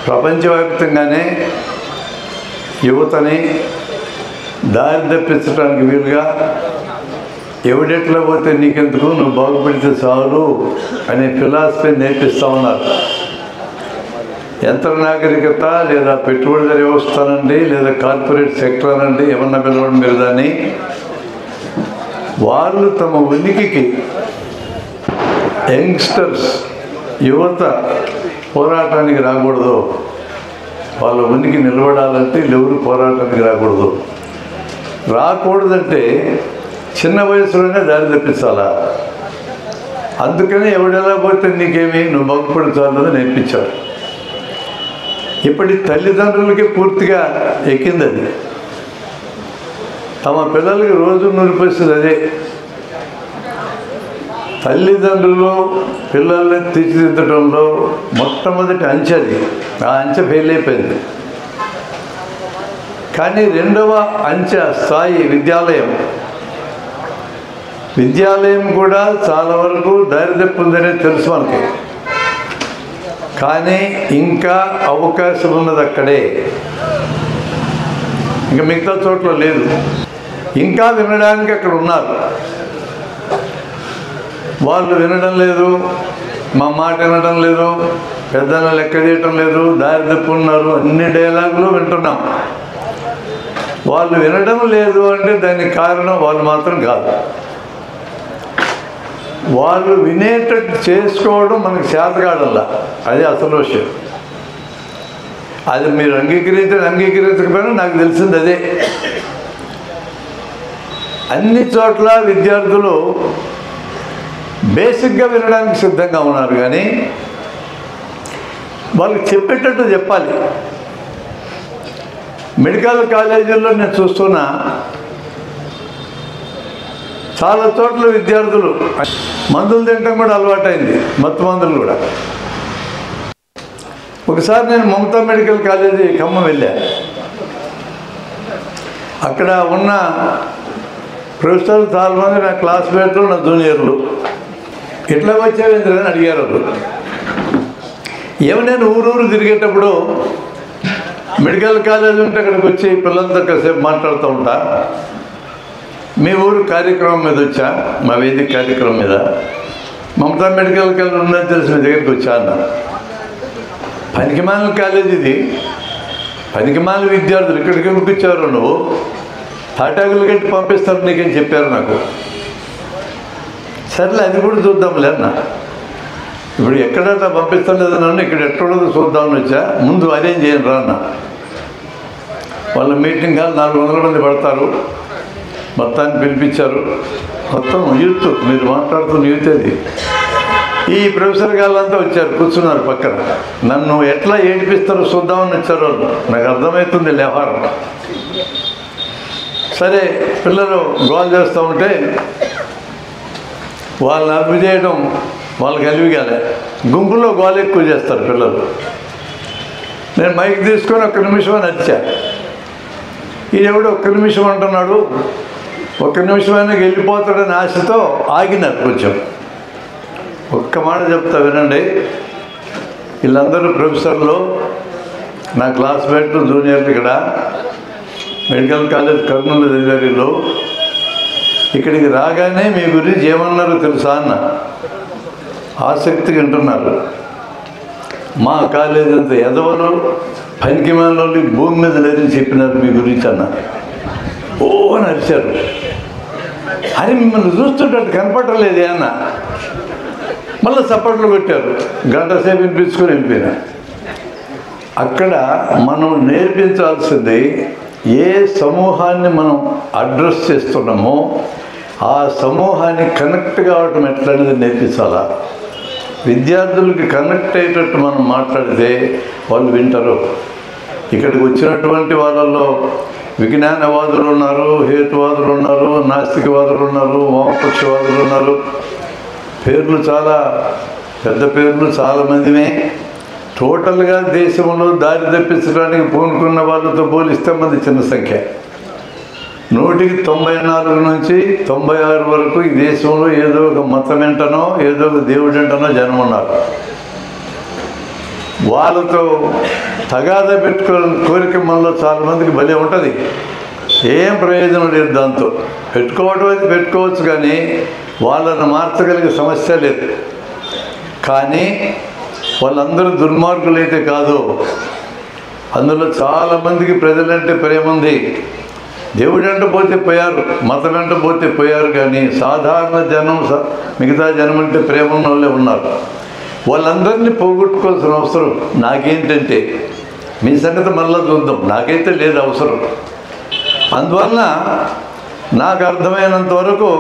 ప్రపంచవ్యాప్తంగానే యువతని దారి తప్పించడానికి వీలుగా ఎవడెట్లా పోతే నీకెందుకు, నువ్వు బాగుపడితే చాలు అనే ఫిలాసఫీ నేర్పిస్తూ ఉన్నారు. యంత్ర నాగరికత లేదా పెట్టుబడిదారీ వ్యవస్థ అనండి, లేదా కార్పొరేట్ సెక్టర్ అనండి, ఏమన్నా పిలవడం మీరు దాన్ని, వాళ్ళు తమ ఉనికికి యంగ్స్టర్స్ యువత పోరాటానికి రాకూడదు. వాళ్ళ ఉనికి నిలబడాలంటే ఎవరు పోరాటానికి రాకూడదు. రాకూడదంటే చిన్న వయసులోనే దారి తప్పించాలా. అందుకని ఎవడెలా పోతే నీకేమి, నువ్వు బాగుపడి చాలని నేర్పించారు. ఇప్పటి తల్లిదండ్రులకి పూర్తిగా ఎక్కింది అది. తమ పిల్లలకి రోజు నూరిపోస్తుంది అదే. తల్లిదండ్రులు పిల్లల్ని తీర్చిదిద్దడంలో మొట్టమొదటి అంచె అది. ఆ అంచె ఫెయిల్ అయిపోయింది. కానీ రెండవ అంచె స్థాయి విద్యాలయం కూడా చాలా వరకు దారి తప్పుందనే తెలుసు మనకి. కానీ ఇంకా అవకాశం ఉన్నది అక్కడే, ఇంకా మిగతా చోట్ల లేదు. ఇంకా వినడానికి అక్కడ ఉన్నారు. వాళ్ళు వినడం లేదు, మా మాట వినడం లేదు, పెద్దలను లెక్క చేయటం లేదు, దారి తప్పు ఉన్నారు, అన్ని డైలాగులు వింటున్నాం. వాళ్ళు వినడం లేదు అంటే దానికి కారణం వాళ్ళు మాత్రం కాదు. వాళ్ళు వినేటట్టు చేసుకోవడం మనకు చేతకాడల్లా. అది అసలు విషయం. అది మీరు అంగీకరించకపోయినా నాకు తెలిసింది అదే. అన్ని చోట్ల విద్యార్థులు బేసిక్గా వినడానికి సిద్ధంగా ఉన్నారు, కానీ వాళ్ళకి చెప్పేటట్టు చెప్పాలి. మెడికల్ కాలేజీల్లో నేను చూస్తున్నా చాలా చోట్ల విద్యార్థులు మందులు తినడం కూడా అలవాటైంది, మత్తు మందులు కూడా. ఒకసారి నేను మమతా మెడికల్ కాలేజీ ఖమ్మం వెళ్ళా. అక్కడ ఉన్న ప్రొఫెసర్లు చాలామంది నా క్లాస్మేట్లు, నా జూనియర్లు, ఎట్లా వచ్చావేంద్ర అని అడిగారు. ఏమో నేను ఊరూరు తిరిగేటప్పుడు మెడికల్ కాలేజీ ఉంటే అక్కడికి వచ్చి పిల్లలతో కాసేపు మాట్లాడుతూ ఉంటా. మీ ఊరు కార్యక్రమం మీద వచ్చా, మా వేదిక కార్యక్రమం మీద. మమతా మెడికల్ కాలేజ్ ఉందని తెలిసి మీ దగ్గరికి వచ్చా అన్న. పనికిమాలిన కాలేజ్ ఇది, పనికిమాలిన విద్యార్థులు ఇక్కడికి పంపించారు, నువ్వు తాటాకులు కట్టి పంపిస్తారు నీకని చెప్పారు నాకు. సర్లే అది కూడా చూద్దాంలే అన్న. ఇప్పుడు ఎక్కడైనా పంపిస్తాను లేదన్నా, ఇక్కడ ఎక్కడో చూద్దామని వచ్చా. ముందు అరేంజ్ చేయండి రా అన్న. వాళ్ళ మీటింగ్ హాల్ 400 మంది పడతారు. మొత్తాన్ని పిలిపించారు. మొత్తం యూత్, మీరు మాట్లాడుతున్న యూత్ అది. ఈ ప్రొఫెసర్ గాళ్ళంతా వచ్చారు, కూర్చున్నారు పక్కన. నన్ను ఎట్లా ఏడిపిస్తారో చూద్దామని వచ్చారు వాళ్ళు. నాకు అర్థమవుతుంది వ్యవహారం. సరే, పిల్లలు గోల్ చేస్తూ ఉంటే వాళ్ళని అదుపు చేయడం వాళ్ళకి అలివిగాలే. గుంపులో గోల్ ఎక్కువ చేస్తారు పిల్లలు. నేను మైక్ తీసుకొని 1 నిమిషం అని వచ్చా. ఈడెవడు 1 నిమిషం అంటున్నాడు, 1 నిమిషమైనా వెళ్ళిపోతాడని ఆశతో ఆగినారు కొంచెం. ఒక్క మాట చెప్తా వినండి. వీళ్ళందరూ ప్రొఫెసర్లు, నా క్లాస్మేట్లు, జూనియర్లు. ఇక్కడ మెడికల్ కాలేజ్ కర్నూలు చదివారిలో. ఇక్కడికి రాగానే మీ గురించి ఏమన్నారో తెలుసా అన్న. ఆసక్తిగా వింటున్నారు. మా కాలేజ్ అంత ఎదవలు, పనికిమాలి భూమి మీద లేదని చెప్పినారు మీ గురించి అన్న. ఓ అని అరిచారు. అది మిమ్మల్ని చూస్తుంటే కనపడలేదే అన్న. మళ్ళీ చప్పట్లు కొట్టారు. గంట సేపు వినిపించుకొని వెళ్ళిపోయినా. అక్కడ మనం నేర్పించాల్సింది, ఏ సమూహాన్ని మనం అడ్రస్ చేస్తున్నామో ఆ సమూహాన్ని కనెక్ట్ కావటం ఎట్లనేది నేర్పించాలా. విద్యార్థులకి కనెక్ట్ అయ్యేటట్టు మనం మాట్లాడితే వాళ్ళు వింటారు. ఇక్కడికి వచ్చినటువంటి వాళ్ళల్లో విజ్ఞానవాదులు ఉన్నారు, హేతువాదులు ఉన్నారు, నాస్తికవాదులు ఉన్నారు, వామపక్షవాదులు ఉన్నారు. పేర్లు చాలా పెద్ద పేర్లు చాలామందిమే. టోటల్గా దేశంలో దారి తప్పించడానికి పూనుకున్న వాళ్ళతో పోలిస్తే మంది చిన్న సంఖ్య. 100కి 94 నుంచి 96 వరకు ఈ దేశంలో ఏదో ఒక మతం ఏంటనో, ఏదో ఒక దేవుడు ఏంటనో జనం ఉన్నారు. వాళ్ళతో తగాదా పెట్టుకోవాలని కోరిక మనలో చాలామందికి భలే ఉంటుంది. ఏం ప్రయోజనం లేదు దాంతో. పెట్టుకోవడం అయితే పెట్టుకోవచ్చు, కానీ వాళ్ళని మార్చగలిగే సమస్య లేదు. కానీ వాళ్ళందరూ దుర్మార్గులైతే కాదు. అందులో చాలామందికి ప్రజలంటే ప్రేమ ఉంది. దేవుడు అంటే పోతే పోయారు, మతం అంటే పోతే పోయారు, కానీ సాధారణ జనం, మిగతా జనం అంటే ప్రేమ ఉన్న వాళ్ళే ఉన్నారు. వాళ్ళందరినీ పోగొట్టుకోవాల్సిన అవసరం నాకేంటంటే, మీ సంగతి మళ్ళీ చూద్దాం, నాకైతే లేదు అవసరం. అందువలన నాకు అర్థమైనంత వరకు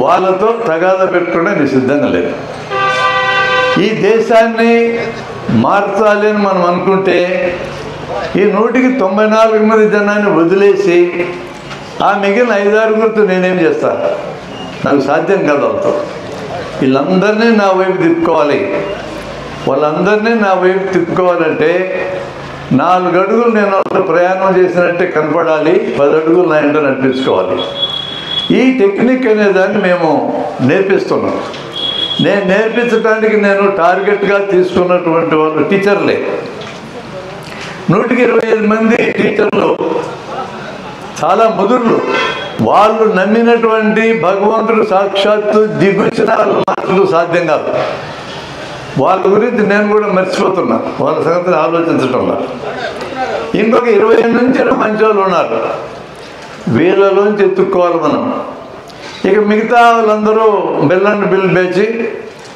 వాళ్ళతో తగాదా పెట్టుకోవడానికి సిద్ధంగా లేదు. ఈ దేశాన్ని మార్చాలి అని మనం అనుకుంటే ఈ 194 మంది జనాన్ని వదిలేసి ఆ మిగిలిన 5-6 నేనేం చేస్తాను? నాకు సాధ్యం కాదు. వాళ్ళతో వీళ్ళందరినీ నా వైపు తిప్పుకోవాలి. వాళ్ళందరినీ నా వైపు తిప్పుకోవాలంటే 4 అడుగులు నేను వాళ్ళతో ప్రయాణం చేసినట్టే కనపడాలి, 10 అడుగులు నా ఇంట నడిపించుకోవాలి. ఈ టెక్నిక్ అనేదాన్ని మేము నేర్పిస్తున్నాం. నేను నేర్పించడానికి నేను టార్గెట్గా తీసుకున్నటువంటి వాళ్ళు టీచర్లే. 125 మంది టీచర్లు చాలా ముదుర్లు. వాళ్ళు నమ్మినటువంటి భగవంతుడు సాక్షాత్తు దిగొచ్చిన వాళ్ళ మాటలు సాధ్యం కాదు. వాళ్ళ గురించి నేను కూడా మర్చిపోతున్నా, వాళ్ళ సంగతిని ఆలోచించటంలో. ఇంకొక 20 నుంచి మంచి వాళ్ళు ఉన్నారు. వీళ్ళలోంచి ఎత్తుక్కోవాలి మనం. ఇక మిగతా వాళ్ళందరూ బెల్లండి బిల్ బేచి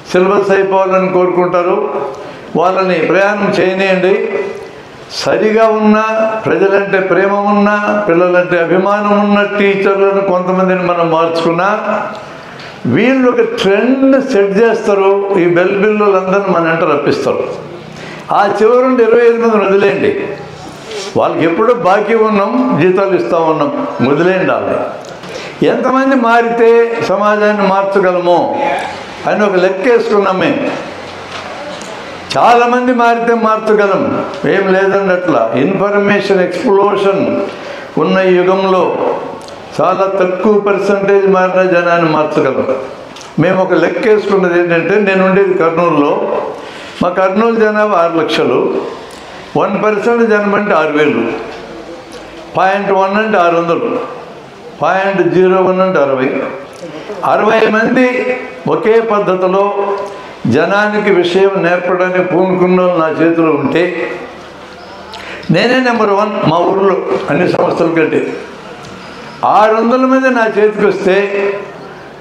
సిలబస్ అయిపోవాలని కోరుకుంటారు. వాళ్ళని ప్రయాణం చేయనియండి. సరిగా ఉన్న, ప్రజలంటే ప్రేమ ఉన్న, పిల్లలంటే అభిమానం ఉన్న టీచర్లను కొంతమందిని మనం మార్చుకున్నా వీళ్ళు ఒక ట్రెండ్ సెట్ చేస్తారు. ఈ బిల్లులందరినీ మన వెంట రప్పిస్తారు. ఆ చివరి నుండి 25 మందిని వదిలేయండి. వాళ్ళకి ఎప్పుడూ బాకీ ఉన్నాం, జీతాలు ఇస్తూ ఉన్నాం, వదిలేయండి. వాళ్ళని ఎంతమంది మారితే సమాజాన్ని మార్చగలము అని ఒక లెక్క వేసుకున్నాం మేము. చాలామంది మారితే మార్చగలం, ఏం లేదండి. అట్లా ఇన్ఫర్మేషన్ ఎక్స్ప్లోషన్ ఉన్న యుగంలో చాలా తక్కువ పర్సంటేజ్ మారిన జనాన్ని మార్చగలం. మేము ఒక లెక్క వేసుకున్నది ఏంటంటే, నేను ఉండేది కర్నూలులో. మా కర్నూలు జనాభా 6 లక్షలు. 1% జనం అంటే 6,000. 0.1 అంటే 600. 0.01 అంటే 60. 60 మంది ఒకే పద్ధతిలో జనానికి విషయం నేర్పడానికి పూనుకున్న నా చేతిలో ఉంటే నేనే నెంబర్ 1 మా ఊళ్ళో అన్ని సంస్థల కంటే. 600 మంది నా చేతికి వస్తే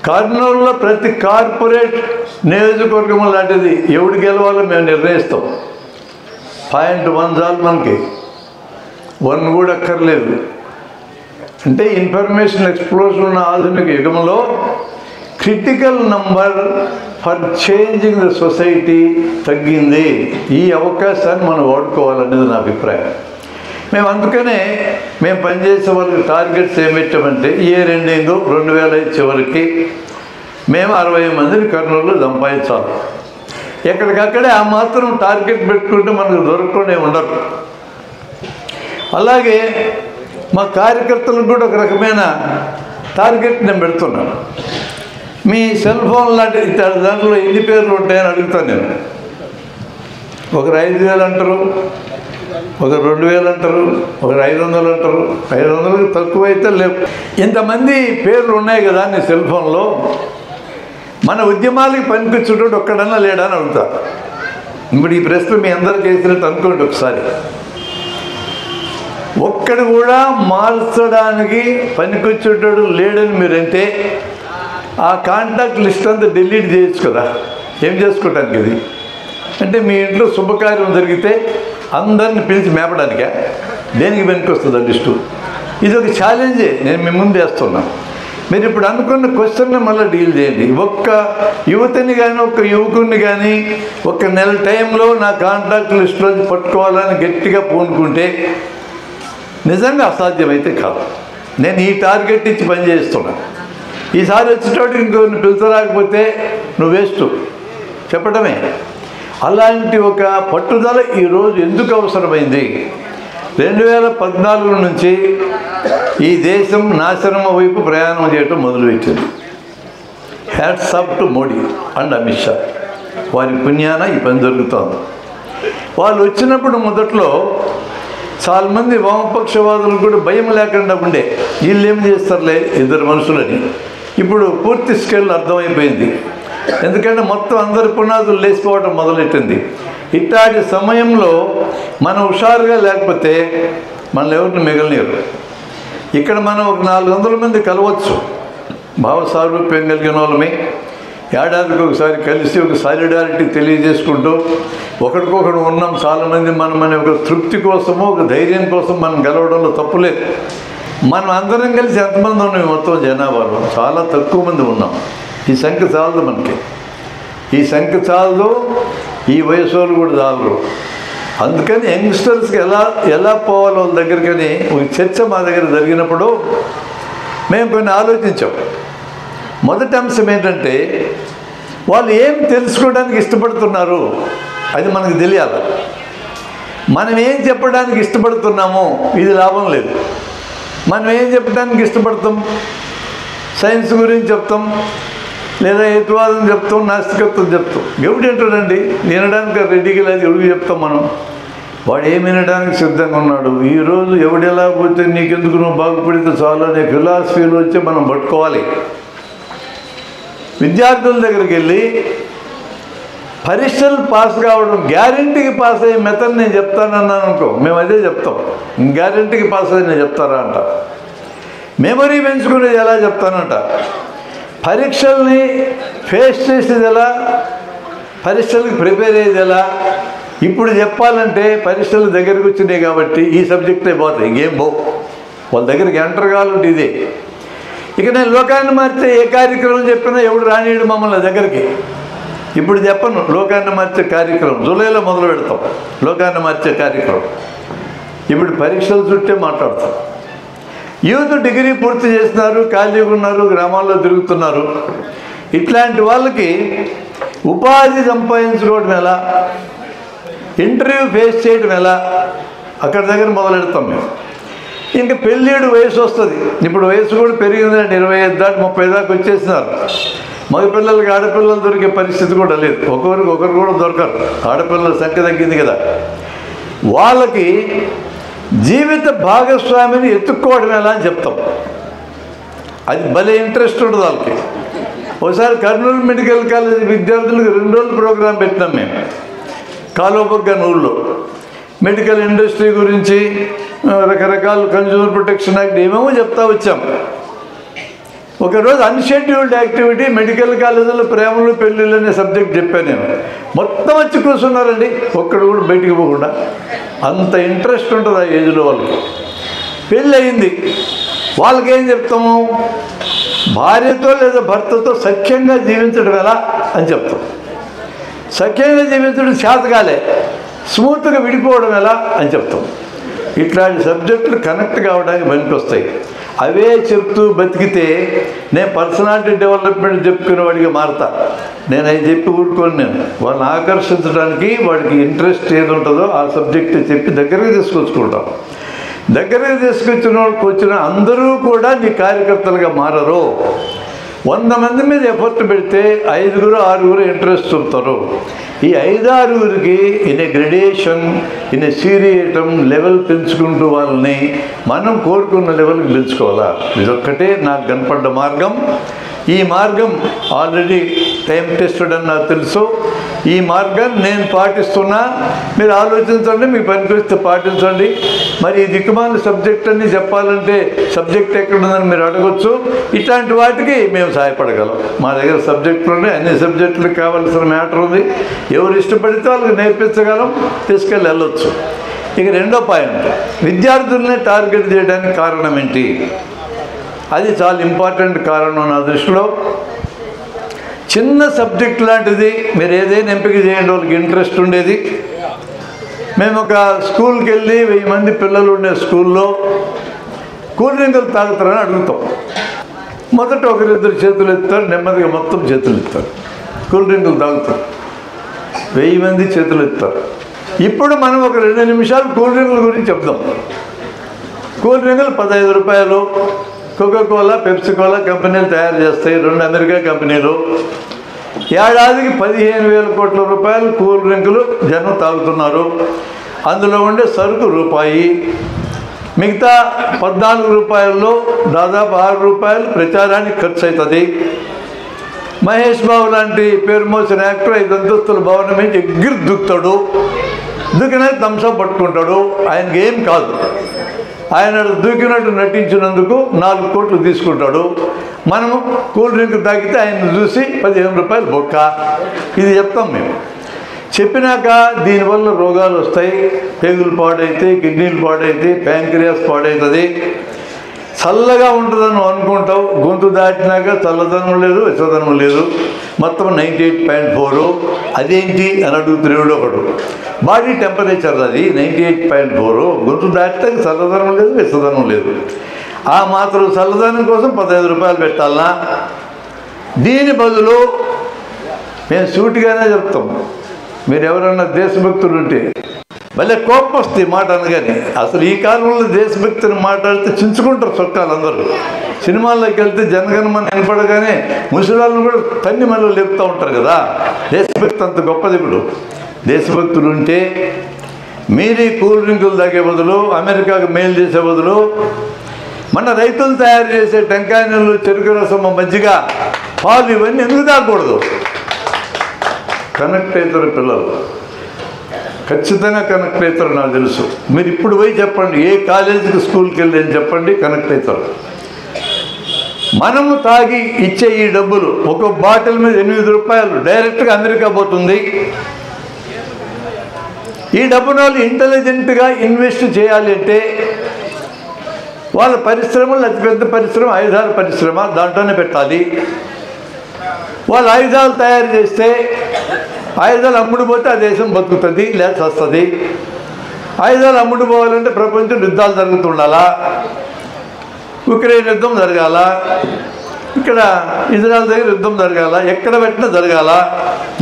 కర్నూలులో ప్రతి కార్పొరేట్ నియోజకవర్గం లాంటిది ఎవడు గెలవాలో మేము నిర్ణయిస్తాం. 0.1 చాలు మనకి, 1 కూడా అక్కర్లేదు. అంటే ఇన్ఫర్మేషన్ ఎక్స్ప్లోషన్ ఉన్న ఆధునిక యుగంలో critical number for changing the society తగ్గింది. ఈ అవకాశాన్ని మనం వాడుకోవాలనేది నా అభిప్రాయం. మేము అందుకనే మేము పనిచేసే వాళ్ళకి టార్గెట్స్ ఏం పెట్టామంటే, ఇయర్ ఎండింగ్ 2005 చివరికి మేము 60 మందిని కర్నూలులో సంపాదించాలి. ఎక్కడికక్కడే ఆ మాత్రం టార్గెట్ పెట్టుకుంటే మనకు దొరకకుండా ఉండరు. అలాగే మా కార్యకర్తలకు కూడా ఒక రకమైన టార్గెట్ నేను పెడుతున్నాను. మీ సెల్ ఫోన్ లాంటి దాంట్లో ఎన్ని పేర్లు ఉంటాయని అడుగుతాను నేను. ఒకరు 5,000 అంటారు, ఒకరు 2,000 అంటారు, ఒకరు 500 అంటారు. 500కి తక్కువ అయితే లేవు. ఇంతమంది పేర్లు ఉన్నాయి కదా నీ సెల్ ఫోన్లో. మన ఉద్యమాలకి పనికొచ్చేటోడు ఒక్కడన్నా లేడా అని అడుగుతా. ఇప్పుడు ఈ ప్రశ్న మీ అందరికీ వేసినట్టు అనుకోండి ఒకసారి. ఒక్కడు కూడా మార్చడానికి పనికొచ్చేటోడు లేడని మీరంటే ఆ కాంటాక్ట్ లిస్ట్ అంతా డిలీట్ చేయొచ్చు కదా. ఏం చేసుకోవటానికి ఇది? అంటే మీ ఇంట్లో శుభకార్యం జరిగితే అందరిని పిలిచి మేపడానికే? దేనికి పనికొస్తుంది ఆ లిస్టు? ఇది ఒక ఛాలెంజే నేను మీ ముందు వేస్తున్నాను. మీరు ఇప్పుడు అనుకున్న క్వశ్చన్ని మళ్ళీ డీల్ చేయండి. ఒక్క యువతిని కానీ ఒక్క యువకుడిని కానీ ఒక నెల టైంలో నా కాంటాక్ట్ లిస్టులో పట్టుకోవాలని గట్టిగా పూనుకుంటే నిజంగా అసాధ్యమైతే కాదు. నేను ఈ టార్గెట్ ఇచ్చి పనిచేస్తున్నాను. ఈసారి వచ్చేటోటి ఇంకొన్ని పిలుచరాకపోతే నువ్వు వేస్ట్ చెప్పడమే. అలాంటి ఒక పట్టుదల ఈరోజు ఎందుకు అవసరమైంది? 2014 నుంచి ఈ దేశం నాశనం వైపు ప్రయాణం చేయటం మొదలుపెట్టింది. Hats off to Modi and Amit Shah. వారి పుణ్యాన ఈ పని జరుగుతోంది. వాళ్ళు వచ్చినప్పుడు మొదట్లో చాలామంది వామపక్షవాదులు కూడా భయం లేకుండా ఉండే, వీళ్ళు ఏం చేస్తారులే ఇద్దరు మనుషులని. ఇప్పుడు పూర్తి స్కేల్ అర్థమైపోయింది. ఎందుకంటే మొత్తం అందరి పునాదులు లేచిపోవడం మొదలెట్టింది. ఇట్లాంటి సమయంలో మనం హుషారుగా లేకపోతే మనల్ని ఎవరిని మిగలనియరు. ఇక్కడ మనం ఒక 400 మంది కలవచ్చు, భావ సారూప్యం కలిగిన వాళ్ళమే. ఏడాదికి ఒకసారి కలిసి ఒక సాలిడారిటీ తెలియజేసుకుంటూ ఒకరికొకరు ఉన్నాం చాలామంది మనం అనే ఒక తృప్తి కోసము, ఒక ధైర్యం కోసం మనం గెలవడంలో తప్పులేదు. మనం అందరం కలిసి ఎంతమంది ఉన్నాం మొత్తం జనాభాలో? చాలా తక్కువ మంది ఉన్నాం. ఈ సంఖ్య చాలదు మనకి, ఈ సంఖ్య చాలదు, ఈ వయసు వాళ్ళు కూడా చాలరు. అందుకని యంగ్స్టర్స్కి ఎలా పోవాలి వాళ్ళ దగ్గరికని ఒక చర్చ మా దగ్గర జరిగినప్పుడు మేము కొన్ని ఆలోచించాం. మొదటి అంశం ఏంటంటే వాళ్ళు ఏం తెలుసుకోవడానికి ఇష్టపడుతున్నారు అది మనకు తెలియాలి. మనం ఏం చెప్పడానికి ఇష్టపడుతున్నామో ఇది లాభం లేదు. మనం ఏం చెప్పడానికి ఇష్టపడతాం? సైన్స్ గురించి చెప్తాం, లేదా హేతువాదం చెప్తాం, నాస్తికత్వం చెప్తాం. ఎవడు ఏంటండి వినడానికి రెడీగా లేదు, ఎవడికి చెప్తాం మనం? వాడు ఏం వినడానికి సిద్ధంగా ఉన్నాడు. ఈరోజు ఎవడెలా పోతే నీకెందుకు, నువ్వు బాగుపడితే చాలు అనే ఫిలాసఫీలో వచ్చి మనం పట్టుకోవాలి. విద్యార్థుల దగ్గరికి వెళ్ళి పరీక్షలు పాస్ కావడం, గ్యారెంటీకి పాస్ అయ్యే మెథడ్ నేను చెప్తానన్నాను అనుకో, మేము అదే చెప్తాం. గ్యారెంటీకి పాస్ అయ్యి నేను చెప్తారా అంట. మెమరీ పెంచుకునేది ఎలా చెప్తానంట. పరీక్షల్ని ఫేస్ చేసేది ఎలా, పరీక్షలకు ప్రిపేర్ అయ్యేది ఎలా. ఇప్పుడు చెప్పాలంటే పరీక్షలు దగ్గరికి వచ్చినాయి కాబట్టి ఈ సబ్జెక్టే పోతాయి, ఇంకేం పోవు. వాళ్ళ దగ్గరికి ఎంటర్ కావాలంటే ఇదే. ఇక నేను లోకాన్ని మార్చే ఏ కార్యక్రమం చెప్పినా ఎవడు రానియడు మమ్మల్ని దగ్గరికి. ఇప్పుడు చెప్పను లోకాన్ని మార్చే కార్యక్రమం, జూలైలో మొదలు పెడతాం లోకాన్ని మార్చే కార్యక్రమం. ఇప్పుడు పరీక్షల చుట్టే మాట్లాడతాం. యూత్ డిగ్రీ పూర్తి చేస్తున్నారు, ఖాళీగా ఉన్నారు, గ్రామాల్లో తిరుగుతున్నారు. ఇట్లాంటి వాళ్ళకి ఉపాధి సంపాదించుకోవడం ఎలా, ఇంటర్వ్యూ ఫేస్ చేయడం ఎలా, అక్కడ దగ్గర మొదలెడతాం మేము. ఇంకా పెళ్ళిడు వయసు వస్తుంది. ఇప్పుడు వయసు కూడా పెరిగిందండి, 25 దాటి 30 దాకా వచ్చేసినారు. మగపిల్లలకి ఆడపిల్లలు దొరికే పరిస్థితి కూడా లేదు, ఒకరు కూడా దొరకరు. ఆడపిల్లల సంఖ్య తగ్గింది కదా. వాళ్ళకి జీవిత భాగస్వామిని ఎత్తుక్కోవడం ఎలా అని చెప్తాం. అది భలే ఇంట్రెస్ట్ ఉంటుంది వాళ్ళకి. ఒకసారి కర్నూలు మెడికల్ కాలేజ్ విద్యార్థులకు 2 రోజుల ప్రోగ్రాం పెట్టినాం మేము కాలువపక్క ఊళ్ళో. మెడికల్ ఇండస్ట్రీ గురించి, రకరకాల కన్జ్యూమర్ ప్రొటెక్షన్ యాక్ట్ ఏమేమో చెప్తా వచ్చాం. ఒకరోజు అన్షెడ్యూల్డ్ యాక్టివిటీ మెడికల్ కాలేజీలో ప్రేమలు పెళ్ళిళ్ళు అనే సబ్జెక్ట్ చెప్పాను నేను. మొత్తం వచ్చి కూర్చున్నారండి, ఒక్కడు కూడా బయటికి పోకుండా. అంత ఇంట్రెస్ట్ ఉంటుంది ఆ ఏజ్లో వాళ్ళకి. పెళ్ళి అయింది, వాళ్ళకేం చెప్తాము? భార్యతో లేదా భర్తతో సఖ్యంగా జీవించడం ఎలా అని చెప్తాం. సఖ్యంగా జీవించడం చేతకాలే, స్మూత్గా విడిపోవడం ఎలా అని చెప్తాం. ఇట్లాంటి సబ్జెక్టులు కనెక్ట్ కావడానికి పనికొస్తాయి. అవే చెప్తూ బతికితే నేను పర్సనాలిటీ డెవలప్మెంట్ చెప్పుకునేవాడిగా మారుతా. నేను అవి చెప్పి ఊరుకోను. నేను వాళ్ళని ఆకర్షించడానికి వాడికి ఇంట్రెస్ట్ ఏది ఉంటుందో ఆ సబ్జెక్ట్ చెప్పి దగ్గరికి తీసుకొచ్చుకుంటాం. దగ్గరికి తీసుకొచ్చిన అందరూ కూడా నీ కార్యకర్తలుగా మారరు. 100 మంది మీద ఎఫర్ట్ పెడితే 5-6 ఇంట్రెస్ట్ చూపుతారు. ఈ 5-6కి in a gradation, in a seriatim level పెంచుకుంటూ వాళ్ళని మనం కోరుకున్న లెవెల్కి పెంచుకోవాలా. ఇదొక్కటే నాకు కనపడ్డ మార్గం. ఈ మార్గం ఆల్రెడీ టైం టెస్టెడ్ అని నాకు తెలుసు. ఈ మార్గాన్ని నేను పాటిస్తున్నా. మీరు ఆలోచించండి, మీ పనికి వస్తే పాటించండి. మరి ఈ దిక్కుమాల సబ్జెక్ట్ అన్నీ చెప్పాలంటే సబ్జెక్ట్ ఎక్కడుందని మీరు అడగచ్చు. ఇట్లాంటి వాటికి మేము సహాయపడగలం. మా దగ్గర సబ్జెక్టులు ఉన్నాయి, అన్ని సబ్జెక్టులకు కావాల్సిన మ్యాటర్ ఉంది. ఎవరు ఇష్టపడితే వాళ్ళకి నేర్పించగలం, తీసుకెళ్ళి వెళ్ళొచ్చు. ఇక 2వ పాయింట్, విద్యార్థుల్ని టార్గెట్ చేయడానికి కారణం ఏంటి? అది చాలా ఇంపార్టెంట్ కారణం నా దృష్టిలో. చిన్న సబ్జెక్ట్ లాంటిది, మీరు ఏదైనా ఎంపిక చేయండి, వాళ్ళకి ఇంట్రెస్ట్ ఉండేది. మేము ఒక స్కూల్కి వెళ్ళి 1000 మంది పిల్లలు ఉండే స్కూల్లో కూల్ డ్రింకులు తాగుతారని అడుగుతాం. మొదట 1-2 చేతులు ఎత్తారు, నెమ్మదిగా మొత్తం చేతులు ఎత్తారు. కూల్ డ్రింకులు తాగుతారు, 1000 మంది చేతులు ఎత్తారు. ఇప్పుడు మనం ఒక 2 నిమిషాలు కూల్ డ్రింకుల గురించి చెప్దాం. కూల్ డ్రింకులు 15 రూపాయలు. కోకోకోలా, పెప్సికోలా కంపెనీలు తయారు చేస్తాయి, 2 అమెరికా కంపెనీలు. ఏడాదికి 15,000 కోట్ల రూపాయలు కూల్ డ్రింకులు జనం తాగుతున్నారు. అందులో ఉండే సరుకు రూపాయి, మిగతా 14 రూపాయల్లో దాదాపు 6 రూపాయలు ప్రచారానికి ఖర్చు అవుతుంది. మహేష్ బాబు లాంటి పేరు మోసిన యాక్టర్ 5 అంతస్తుల భవనం మీద ఎగిరి దుక్కుతాడు, దూకినా థమ్సప్ పట్టుకుంటాడు. ఆయనకి ఏం కాదు. ఆయన దూకినట్టు నటించినందుకు 4 కోట్లు తీసుకుంటాడు. మనము కూల్ డ్రింక్ తాగితే ఆయన చూసి 15 రూపాయలు బొక్క. ఇది చెప్తాం మేము. చెప్పినాక దీనివల్ల రోగాలు వస్తాయి, పేగులు పాడైతే, కిడ్నీలు పాడైతే, ప్యాంక్రియాస్ పాడవుతుంది. చల్లగా ఉంటుందని అనుకుంటావు, గొంతు దాటినాక చల్లదనం లేదు, వెచ్చదనం లేదు, మొత్తం 98.4. అదేంటి అని అడుగుతున్నాడు ఒకడు. బాడీ టెంపరేచర్ అది 98.4. గొంతు దాటినాక చల్లదనం లేదు, వెచ్చదనం లేదు. ఆ మాత్రం చల్లదనం కోసం 15 రూపాయలు పెట్టాలనా? దీని బదులు మేము సూటిగానే చెప్తాం, మీరు ఎవరన్నా దేశభక్తులు ఉంటే భలే కోపం వస్తుంది మాట అనగానే. అసలు ఈ కాలంలో దేశభక్తిని మాట్లాడితే చించుకుంటారు చొక్కాలు అందరూ. సినిమాల్లోకి వెళ్తే జనగణమన వినపడగానే ముసలాళ్ళను కూడా తన్ని మళ్ళీ లేపుతూ ఉంటారు కదా. దేశభక్తి అంత గొప్పది. ఇప్పుడు దేశభక్తులు ఉంటే మీరు ఈ కూల్ డ్రింకులు తాగే బదులు, అమెరికాకు మెయిల్ చేసే బదులు, మన రైతులు తయారు చేసే టెంకాయ నీళ్ళు, చెరుకు రసం, మజ్జిగ, పాలు ఇవన్నీ ఎందుకు తాగకూడదు? కనెక్ట్ అవుతారు పిల్లలు, ఖచ్చితంగా కనెక్ట్ అవుతారు. నాకు తెలుసు. మీరు ఇప్పుడు పోయి చెప్పండి, ఏ కాలేజీకి స్కూల్కి వెళ్ళి అని చెప్పండి, కనెక్ట్ అవుతారు. మనము తాగి ఇచ్చే ఈ డబ్బులు, ఒక బాటిల్ మీద 8 రూపాయలు డైరెక్ట్గా అమెరికా పోతుంది. ఈ డబ్బును వాళ్ళు ఇంటెలిజెంట్గా ఇన్వెస్ట్ చేయాలి అంటే వాళ్ళ పరిశ్రమలు, అతిపెద్ద పరిశ్రమ ఆయుధాల పరిశ్రమ, దాంట్లోనే పెట్టాలి. వాళ్ళు ఆయుధాలు తయారు చేస్తే ఆయుధాలు అమ్ముడుపోతే ఆ దేశం బతుకుతుంది, లేక వస్తుంది. ఆయుధాలు అమ్ముడుపోవాలంటే ప్రపంచం యుద్ధాలు జరుగుతుండాలా, ఉక్రెయిన్ యుద్ధం జరగాల, ఇక్కడ ఇజ్రాయెల్ దగ్గర యుద్ధం జరగాల, ఎక్కడ పెట్టినా జరగాల,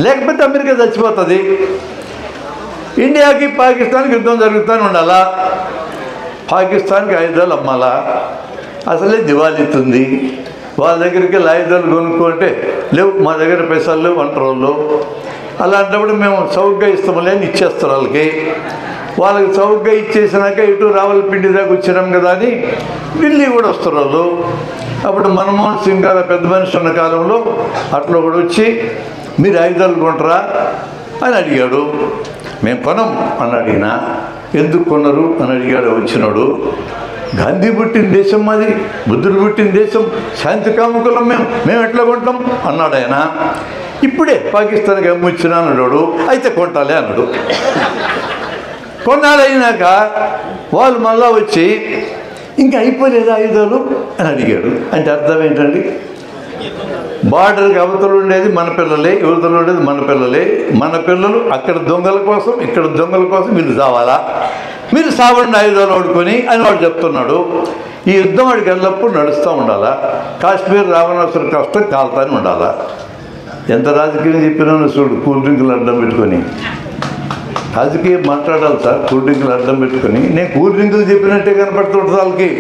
లేకపోతే అమెరికా చచ్చిపోతుంది. ఇండియాకి పాకిస్తాన్కి యుద్ధం జరుగుతూనే ఉండాలా, పాకిస్తాన్కి ఆయుధాలు అమ్మాలా. అసలే దివాళీతుంది. వాళ్ళ దగ్గరికి ఆయుధాలు కొనుక్కుంటే లేవు, మా దగ్గర పైసలు లేవు అంటారు. అలాంటప్పుడు మేము చౌకగా ఇస్తాములే అని ఇచ్చేస్తారు వాళ్ళకి. వాళ్ళకి చౌకగా ఇచ్చేసినాక ఇటు రావలపిండి దాకా వచ్చినాం కదా అని ఢిల్లీ కూడా వస్తారు వాళ్ళు. అప్పుడు మన్మోహన్ సింగ్ గారు పెద్ద మనిషి ఉన్న కాలంలో అట్లా కూడా వచ్చి మీరు ఆయుధాలు కొంటారా అని అడిగాడు. మేము కొనం అని అడిగినా, ఎందుకు కొనరు అని అడిగాడు వచ్చినాడు. గాంధీ పుట్టిన దేశం మాది, బుద్ధుడు పుట్టిన దేశం, శాంతి కాముకులం మేము ఎట్లా కొంటాం అన్నాడు ఆయన. ఇప్పుడే పాకిస్తాన్కి అమ్ముచ్చినా అన్నాడు. అయితే కొంటాలే అన్నాడు. కొన్నాళ్ళైనాక వాళ్ళు మళ్ళా వచ్చి ఇంకా అయిపోలేదు ఆయుధాలు అని అడిగాడు. అంటే అర్థం ఏంటండి? బార్డర్కి అవతలు ఉండేది మన పిల్లలే, యువతలు ఉండేది మన పిల్లలే. మన పిల్లలు అక్కడ దొంగల కోసం, ఇక్కడ దొంగల కోసం వీళ్ళు చావాలా, మీరు సావండి ఆయుధాలు వాడుకొని అని వాడు చెప్తున్నాడు. ఈ యుద్ధం వాడికి ఎల్లప్పుడు నడుస్తూ ఉండాలా. కాశ్మీర్ రావణాసుర కష్టం కాలుతానే ఉండాలా. ఎంత రాజకీయం చెప్పినాను చూడు, కూల్ డ్రింకులు అడ్డం పెట్టుకొని. రాజకీయం మాట్లాడాలి సార్, కూల్ డ్రింకులు అడ్డం పెట్టుకొని. నేను కూల్ డ్రింకులు చెప్పినట్టే కనపడుతుంటుంది వాళ్ళకి.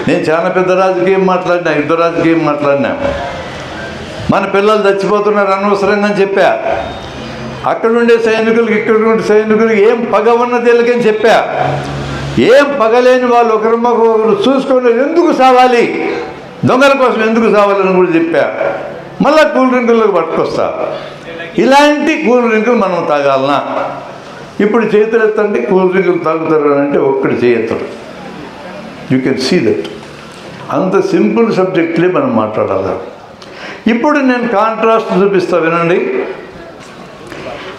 నేను చాలా పెద్ద రాజకీయం మాట్లాడినా, యుద్ధ రాజకీయం మాట్లాడినా. మన పిల్లలు చచ్చిపోతున్నారు అనవసరంగా అని చెప్పా. అక్కడుండే సైనికులకి, ఇక్కడ ఉండే సైనికులకి ఏం పగ ఉన్నది వీళ్ళకని చెప్పా. ఏం పగలేని వాళ్ళు ఒకరు చూసుకొని ఎందుకు సావాలి, దొంగల కోసం ఎందుకు సావాలని కూడా చెప్పా. మళ్ళీ కూల్ డ్రింకులకు పట్టుకొస్తా. ఇలాంటి కూల్ డ్రింకులు మనం తాగాలనా? ఇప్పుడు చేతులు ఎత్తండి, కూల్ డ్రింకులు తాగుతారు అని అంటే ఒక్కటి చేయెత్తడు. You can see that. అంత సింపుల్ సబ్జెక్ట్లే మనం మాట్లాడాలి. ఇప్పుడు నేను కాంట్రాస్ట్ చూపిస్తా వినండి.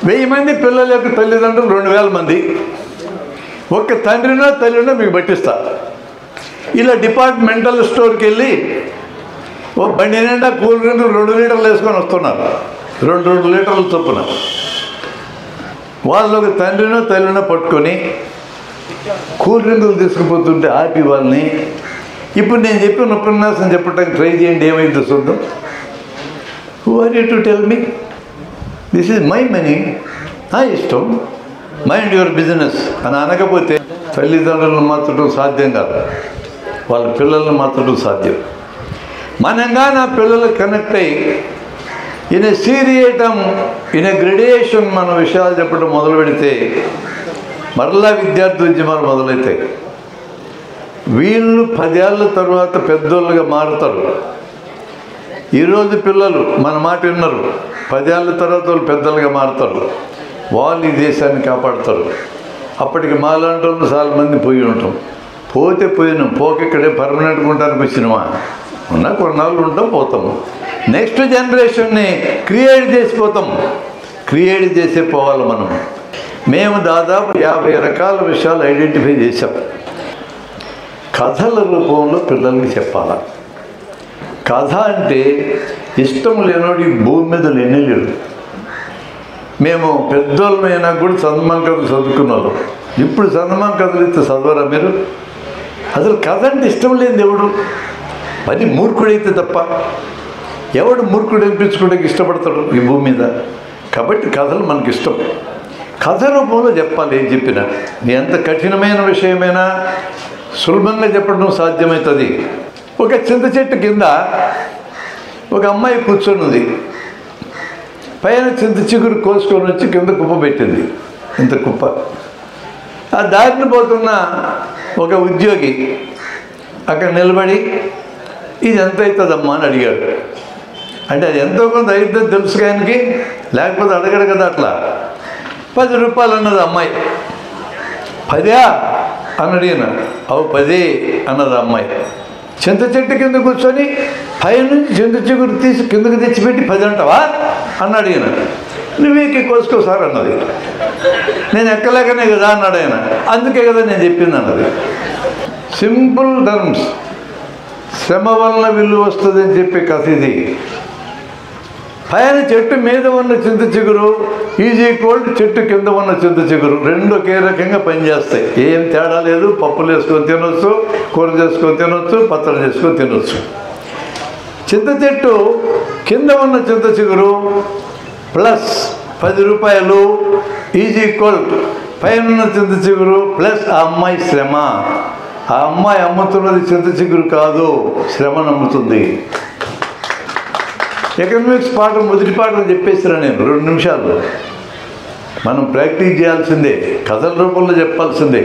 1000 మంది పిల్లల యొక్క తల్లిదండ్రులు 2000 మంది. ఒక్క తండ్రినో తల్లినో మీకు పట్టిస్తా. ఇలా డిపార్ట్మెంటల్ స్టోర్కి వెళ్ళి ఓ బండి నిండా కూల్ డ్రింకులు 2 లీటర్లు వేసుకొని వస్తున్నారు, 2 లీటర్ల చొప్పున. వాళ్ళు ఒక తండ్రినో తల్లినో పట్టుకొని కూల్ డ్రింకులు తీసుకుపోతుంటే ఆపి వాళ్ళని, ఇప్పుడు నేను చెప్పిన ఉపన్యాసం చెప్పడానికి ట్రై చేయండి, ఏమైందో చూద్దాం. Who are you to tell me? This is my money, నా ఇష్టం, మైండ్ యువర్ బిజినెస్ అని అనకపోతే తల్లిదండ్రులను మార్చడం సాధ్యం కాదు, వాళ్ళ పిల్లలను మార్చడం సాధ్యం. మనంగా నా పిల్లలకు కనెక్ట్ అయ్యి in a seriatim in a gradation మన విషయాలు చెప్పడం మొదలు పెడితే మరలా విద్యార్థి ఉద్యమాలు మొదలవుతాయి. వీళ్ళు 10 ఏళ్ళ తర్వాత పెద్దోళ్ళుగా మారుతారు. ఈరోజు పిల్లలు మన మాట విన్నారు, 10 ఏళ్ళ తర్వాత వాళ్ళు పెద్దలుగా మారుతారు. వాళ్ళు ఈ దేశాన్ని కాపాడుతారు. అప్పటికి మాలాంటి వాళ్ళు చాలా మంది పోయి ఉంటాం. పోతే పోయినాం, పోకిక్కడే పర్మనెంట్గా ఉండడానికి వచ్చినామా? ఉన్నా కొన్నాళ్ళు ఉంటాం, పోతాము. నెక్స్ట్ జనరేషన్ని క్రియేట్ చేసిపోతాం. క్రియేట్ చేసే పోవాలి మనం. మేము దాదాపు 50 రకాల విషయాలు ఐడెంటిఫై చేసాం. కథల రూపంలో పిల్లలకి చెప్పాలి. కథ అంటే ఇష్టం లేనోడు ఈ భూమి మీద లేనేలేడు. మేము పెద్దోళ్ళమైనా కూడా చందమామ కథలు చదువుకున్నాం. ఇప్పుడు చందమామ కథలు ఇస్తే చదవరా మీరు? అసలు కథ అంటే ఇష్టం లేనిది ఎవడు? మరి మూర్ఖుడైతే తప్ప ఎవడు మూర్ఖుడు అనిపించుకోవడానికి ఇష్టపడతాడు ఈ భూమి మీద? కాబట్టి కథలు మనకి ఇష్టం. కథ రూపంలో చెప్పాలి. ఏం చెప్పినా ఎంత కఠినమైన విషయమైనా సులభంగా చెప్పడం సాధ్యమవుతుంది. ఒక చింత చెట్టు కింద ఒక అమ్మాయి కూర్చొని ఉంది. పైన చింత చిగురు కోసుకొని వచ్చి కింద కుప్ప పెట్టింది. ఇంత కుప్ప. ఆ దారిన పోతున్న ఒక ఉద్యోగి అక్కడ నిలబడి ఇది ఎంత అవుతుందమ్మా అని అడిగాడు. అంటే అది ఎంతో కొంత అవుతుందని తెలుసు ఆయనకి, లేకపోతే అడగడు కదా. అట్లా 10 రూపాయలు అన్నది అమ్మాయి. 10 అని అడిగిన. అవు 10 అన్నది అమ్మాయి. చింత చెట్టు కింద కూర్చొని పైనుంచి చింత చిగురు తీసి కిందకి తెచ్చిపెట్టి 10 అంటావా అని అడిగిన. నువ్వేకి కోసుకో సార్ అన్నది. నేను ఎక్కలేకనే కదా అన్నాడు ఆయన. అందుకే కదా నేను చెప్పింది అన్నది. Simple terms. శ్రమ వలన విలువ వస్తుంది అని చెప్పే కథ ఇది. పైన చెట్టు మీద ఉన్న చింత చిగురు ఈజ్ ఈక్వల్ చెట్టు కింద ఉన్న చింత చిగురు. రెండు ఒకే రకంగా పనిచేస్తాయి. ఏం తేడా లేదు. పప్పులు వేసుకొని తినొచ్చు, కూర చేసుకొని తినొచ్చు, పచ్చడి చేసుకొని తినొచ్చు. చింత చెట్టు కింద ఉన్న చింత చిగురు ప్లస్ 10 రూపాయలు ఈజ్ ఈక్వల్ పైన చింత చిగురు ప్లస్ ఆ అమ్మాయి శ్రమ. ఆ అమ్మాయి అమ్ముతున్నది చింత చిగురు కాదు, శ్రమను అమ్ముతుంది. ఎకనామిక్స్ పాఠం మొదటి పాఠం చెప్పేసినా నేను 2 నిమిషాలు. మనం ప్రాక్టీస్ చేయాల్సిందే, కథల రూపంలో చెప్పాల్సిందే.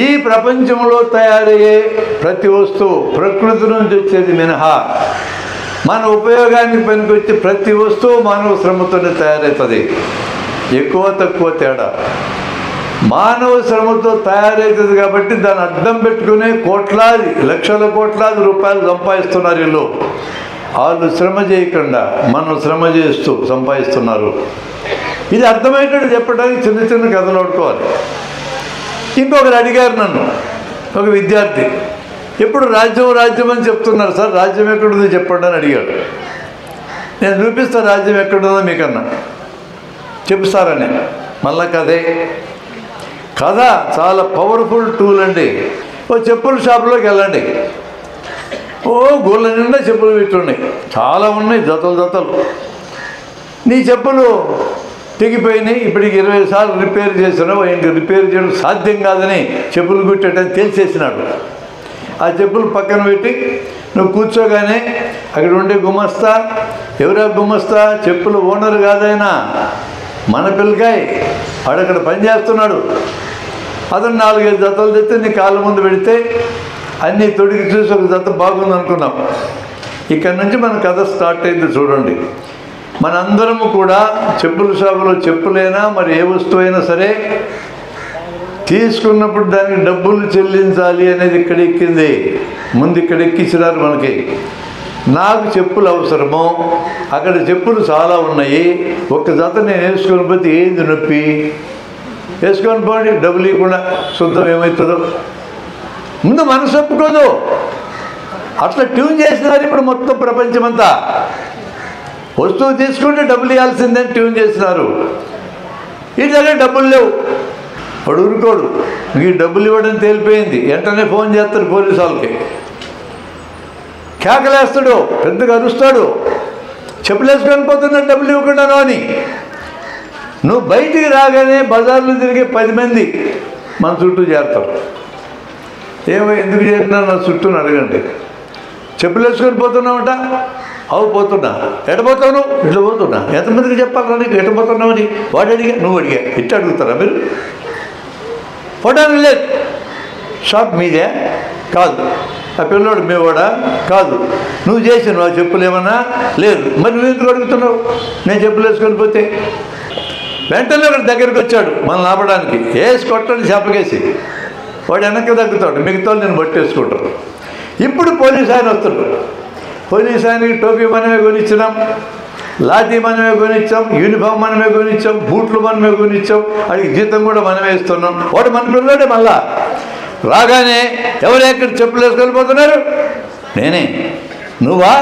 ఈ ప్రపంచంలో తయారయ్యే ప్రతి వస్తువు ప్రకృతి నుంచి వచ్చేది మినహా మన ఉపయోగానికి పనికొచ్చే ప్రతి వస్తువు మానవ శ్రమతోనే తయారవుతుంది. ఎక్కువ తక్కువ తేడా మానవ శ్రమతో తయారవుతుంది. కాబట్టి దాన్ని అడ్డం పెట్టుకునే కోట్లాది లక్షల కోట్లాది రూపాయలు సంపాదిస్తున్నారు వీళ్ళు. వాళ్ళు శ్రమ చేయకుండా మనం శ్రమ చేస్తూ సంపాదిస్తున్నారు. ఇది అర్థమయ్యేటట్టు చెప్పడానికి చిన్న చిన్న కథలు ఆడుకోవాలి. ఇంకొకరు అడిగారు నన్ను, ఒక విద్యార్థి, ఎప్పుడు రాజ్యం రాజ్యం అని చెప్తున్నారు సార్, రాజ్యం ఎక్కడుందో చెప్పండి అని అడిగాడు. నేను చూపిస్తా రాజ్యం ఎక్కడుందో మీకన్నా చెప్తారని. మళ్ళా కథ చాలా పవర్ఫుల్ టూల్ అండి. ఓ చెప్పుల షాపులోకి వెళ్ళండి. గోళ్ళ నిండా చెప్పులు పెట్టున్నాయి, చాలా ఉన్నాయి, జతలు. నీ చెప్పులు తెగిపోయినాయి, ఇప్పటికి 20 సార్లు రిపేర్ చేసినావు, ఇంక రిపేర్ చేయడం సాధ్యం కాదని చెప్పులు కుట్టేటని తెలిసేసినాడు. ఆ చెప్పులు పక్కన పెట్టి నువ్వు కూర్చోగానే అక్కడ ఉండే గుమస్తా, ఎవరా గుమస్తా? చెప్పులు ఓనర్ కాదైనా, మన పిల్లకాయ, వాడక్కడ పనిచేస్తున్నాడు. అతను 4-5 జతలు తెచ్చి నీ కాళ్ళ ముందు పెడితే అన్నీ తొడిగి చూసి ఒక జత బాగుంది అనుకున్నాం. ఇక్కడి నుంచి మన కథ స్టార్ట్ అయింది. చూడండి, మనందరము కూడా చెప్పుల షాపులో చెప్పులైనా మరి ఏ వస్తువు అయినా సరే తీసుకున్నప్పుడు దానికి డబ్బులు చెల్లించాలి అనేది ఇక్కడ ఎక్కింది. ముందు ఇక్కడ ఎక్కించినారు మనకి. నాకు చెప్పులు అవసరము, అక్కడ చెప్పులు చాలా ఉన్నాయి, ఒక్క జత నేను వేసుకొని పోతే ఏంది నొప్పి? వేసుకొని పోండి, డబ్బులు ఇవ్వకుండా శుద్ధం ఏమవుతుందో ముందు మనసు ఒప్పుకోదు. అట్లా ట్యూన్ చేసినారు ఇప్పుడు మొత్తం ప్రపంచమంతా. వస్తువు తీసుకుంటే డబ్బులు ఇవ్వాల్సిందని ట్యూన్ చేసినారు. ఇట్లాగే డబ్బులు లేవు, వాడు ఊరుకోడు. ఈ డబ్బులు ఇవ్వడం తేలిపోయింది, వెంటనే ఫోన్ చేస్తారు పోలీసు వాళ్ళకి, కేకలేస్తాడు, పెద్దగా అరుస్తాడు, చెప్పులు వేసుకొని పోతున్నాడు డబ్బులు ఇవ్వకుండాను అని. నువ్వు బయటికి రాగానే బజార్లో తిరిగే 10 మంది మన చుట్టూ చేరుతారు. ఎందుకు చేరినా నా చుట్టూ అడగండి. చెప్పులు వేసుకొని పోతున్నామట, పోతున్నా ఎడపోతావు ఇట్లా పోతున్నా ఎంతమందికి చెప్పాలి నీకు ఎట్టపోతున్నావు అని వాడు అడిగా నువ్వు అడిగా ఇట్లా అడుగుతారా మీరు పోవడానికి లేదు షాప్ మీదే కాదు ఆ పిల్లోడు మేవాడా కాదు నువ్వు చేసాను ఆ చెప్పులు ఏమన్నా లేదు మరి నువ్వు ఎందుకు అడుగుతున్నావు నేను చెప్పులు వేసుకొని పోతే వెంటనే ఒకటి దగ్గరికి వచ్చాడు మనం ఆపడానికి వేసి కొట్టండి చేపకేసి వాడు వెనక్కి తగ్గుతాడు మిగతా నేను పట్టేసుకుంటాను ఇప్పుడు పోలీసు ఆయన వస్తాడు పోలీసు ఆయనకి టోపీ మనమే కొనిచ్చినాం లాఠీ మనమే కొనిచ్చాం యూనిఫామ్ మనమే కొనిచ్చాం బూట్లు మనమే కొనిచ్చాం అడిగి జీతం కూడా మనమే ఇస్తున్నాం వాడు మన పిల్లడే మళ్ళా రాగానే ఎవరు ఎక్కడ చెప్పులు వేసుకొని పోతున్నారు నేనే నువ్వా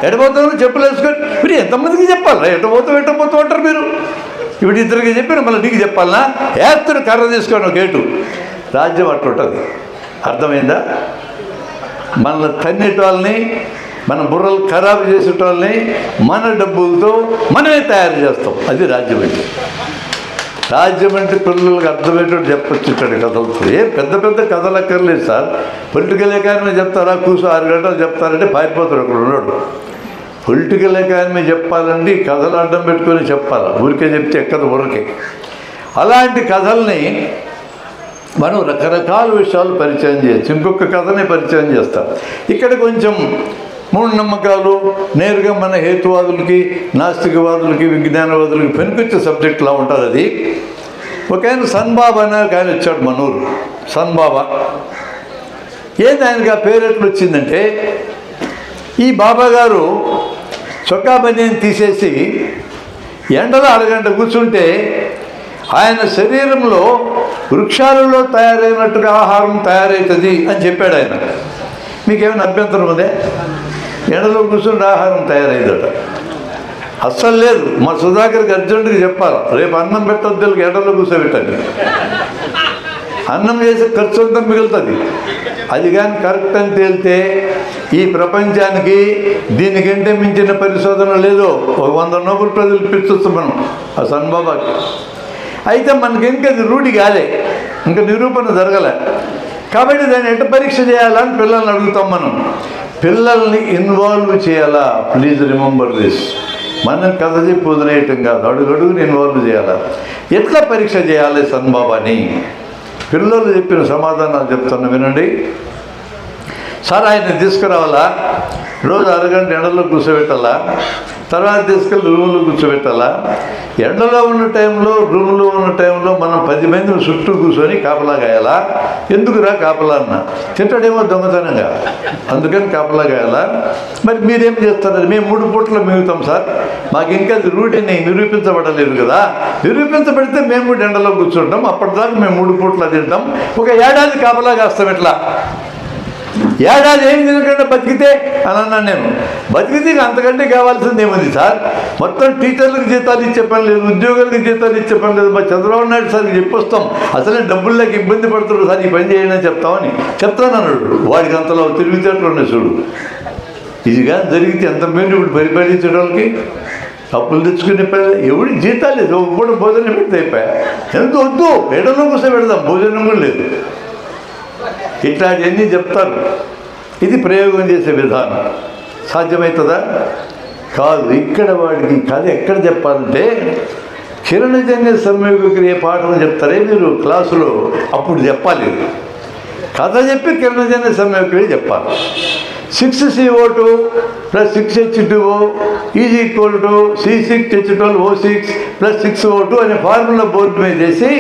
ఎడపోతావు చెప్పులు వేసుకొని మీరు ఎంతమందికి చెప్పాలా ఎట్టపోతావు అంటారు మీరు ఇప్పుడు ఇద్దరికి చెప్పిన మళ్ళీ నీకు చెప్పాలనా వేస్తుడు కర్ర తీసుకొని గేటు రాజ్యం అట్లుంటుంది అర్థమైందా మన తన్నేటోళ్ళని మన బుర్రలు ఖరాబు చేసేటోళ్ళని మన డబ్బులతో మనమే తయారు చేస్తాం అది రాజ్యం అంటే రాజ్యం అంటే పిల్లలకు అర్థమయ్యేటట్టు చెప్పొచ్చు ఇక్కడి కథలతో పెద్ద పెద్ద కథలు అక్కర్లేదు సార్ పొలిటికల్ ఎకానమీ చెప్తారా కూర్చో 6 గంటలు చెప్తారంటే పారిపోతారు అక్కడ ఉన్నాడు పొలిటికల్ ఎకానమీ చెప్పాలండి కథలు అడ్డం పెట్టుకొని చెప్పాలి ఊరికే చెప్తే ఎక్కదు ఊరికే అలాంటి కథల్ని మనం రకరకాల విషయాలు పరిచయం చేయొచ్చు ఇంకొక కథని పరిచయం చేస్తాం ఇక్కడ కొంచెం మూఢనమ్మకాలు నేరుగా మన హేతువాదులకి నాస్తికవాదులకి విజ్ఞానవాదులకి పనికొచ్చే సబ్జెక్టులా ఉంటుంది అది ఒక ఆయన సన్బాబా అనే ఒక ఆయన వచ్చాడు మనూరు సన్బాబా ఏంది ఆయనకి ఆ పేరు ఎట్లు వచ్చిందంటే ఈ బాబా గారు చొక్కా బనియన్ తీసేసి ఎండలో అరగంట కూర్చుంటే ఆయన శరీరంలో వృక్షాలలో తయారైనట్టుగా ఆహారం తయారవుతుంది అని చెప్పాడు ఆయన మీకేమైనా అభ్యంతరం ఉందే ఎండలో కూర్చుంటే ఆహారం తయారైందట అస్సలు లేదు మా సుధాకర్కి అర్జెంటుగా చెప్పాలి రేపు అన్నం పెట్టద్దు ఎండలో కూర్చోబెట్టండి అన్నం చేసే ఖర్చు అంతా మిగులుతుంది అది కానీ కరెక్ట్ అని తేలితే ఈ ప్రపంచానికి దీనికంటే మించిన పరిశోధన లేదు ఒక 100 నోబెల్ ప్రైజులు ఇప్పించవచ్చు మనం ఆ సన్బాబాకి అయితే మనకి ఇంకా అది రూఢి కాలే ఇంకా నిరూపణ జరగలే కాబట్టి దాన్ని ఎట్ట పరీక్ష చేయాలని పిల్లల్ని అడుగుతాం మనం పిల్లల్ని ఇన్వాల్వ్ చేయాలా ప్లీజ్ రిమెంబర్ దిస్ మనం కథ చెప్పి వదిలేయటం కాదు అడుగడుగుని ఇన్వాల్వ్ చేయాలా ఎట్లా పరీక్ష చేయాలి సన్బాబాని పిల్లలు చెప్పిన సమాధానాలు చెప్తున్నా వినండి సార్ ఆయన తీసుకురావాలా రోజు అరగంట ఎండలో కూర్చోబెట్టాలా తర్వాత తీసుకెళ్ళి రూమ్లో కూర్చోబెట్టాలా ఎండలో ఉన్న టైంలో రూమ్లో ఉన్న టైంలో మనం 10 మందిని చుట్టూ కూర్చొని కాపలా గాయాలా ఎందుకురా కాపలా అన్న తింటాడేమో దొంగతనంగా అందుకని కాపలా గాయాలా మరి మీరేం చేస్తారు మేము 3 పూటలు మిగుతాం సార్ మాకు ఇంకా అది రూఢిని నిరూపించబడలేదు కదా నిరూపించబడితే మేము కూడా ఎండలో కూర్చుంటాం అప్పటిదాకా మేము 3 పూటలు తింటాం ఒక ఏడాది కాపలా కాస్తాం ఎట్లా ఏడాది ఏం తినకుండా బతికితే అని అన్నాను నేను బతికితే అంతకంటే కావాల్సింది ఏముంది సార్ మొత్తం టీచర్లకు జీతాలు ఇచ్చే పని లేదు ఉద్యోగులకు జీతాలు ఇచ్చే పని లేదు మా చంద్రబాబు నాయుడు సార్కి చెప్పొస్తాం అసలే డబ్బుల్లోకి ఇబ్బంది పడుతున్నారు సార్ ఈ పని చేయండి అని చెప్తానన్నాడు వాడికి అంతలో తిరుగుతేట్లు ఉన్నాయి చూడు ఇది కానీ జరిగితే ఎంత మేలు ఇప్పుడు పరిపాలించడానికి అప్పులు తెచ్చుకునే పని ఎవడి జీతాలు లేదు కూడా భోజనం పెడితే అయిపోయా ఎంత వద్దు ఎడలో కోసం పెడదాం భోజనం కూడా లేదు ఇట్లాంటివన్నీ చెప్తారు ఇది ప్రయోగం చేసే విధానం సాధ్యమవుతుందా కాదు ఇక్కడ వాడికి కథ ఎక్కడ చెప్పాలంటే కిరణజన్య సంయోగ క్రియ పాఠం చెప్తారే మీరు క్లాసులో అప్పుడు చెప్పాలి కథ చెప్పి కిరణజన్య సంయోగ క్రియ చెప్పాలి 6CO2 + 6H2O = C6H12O6 + 6O2 అనే ఫార్ములా బోర్డు మీద చేసి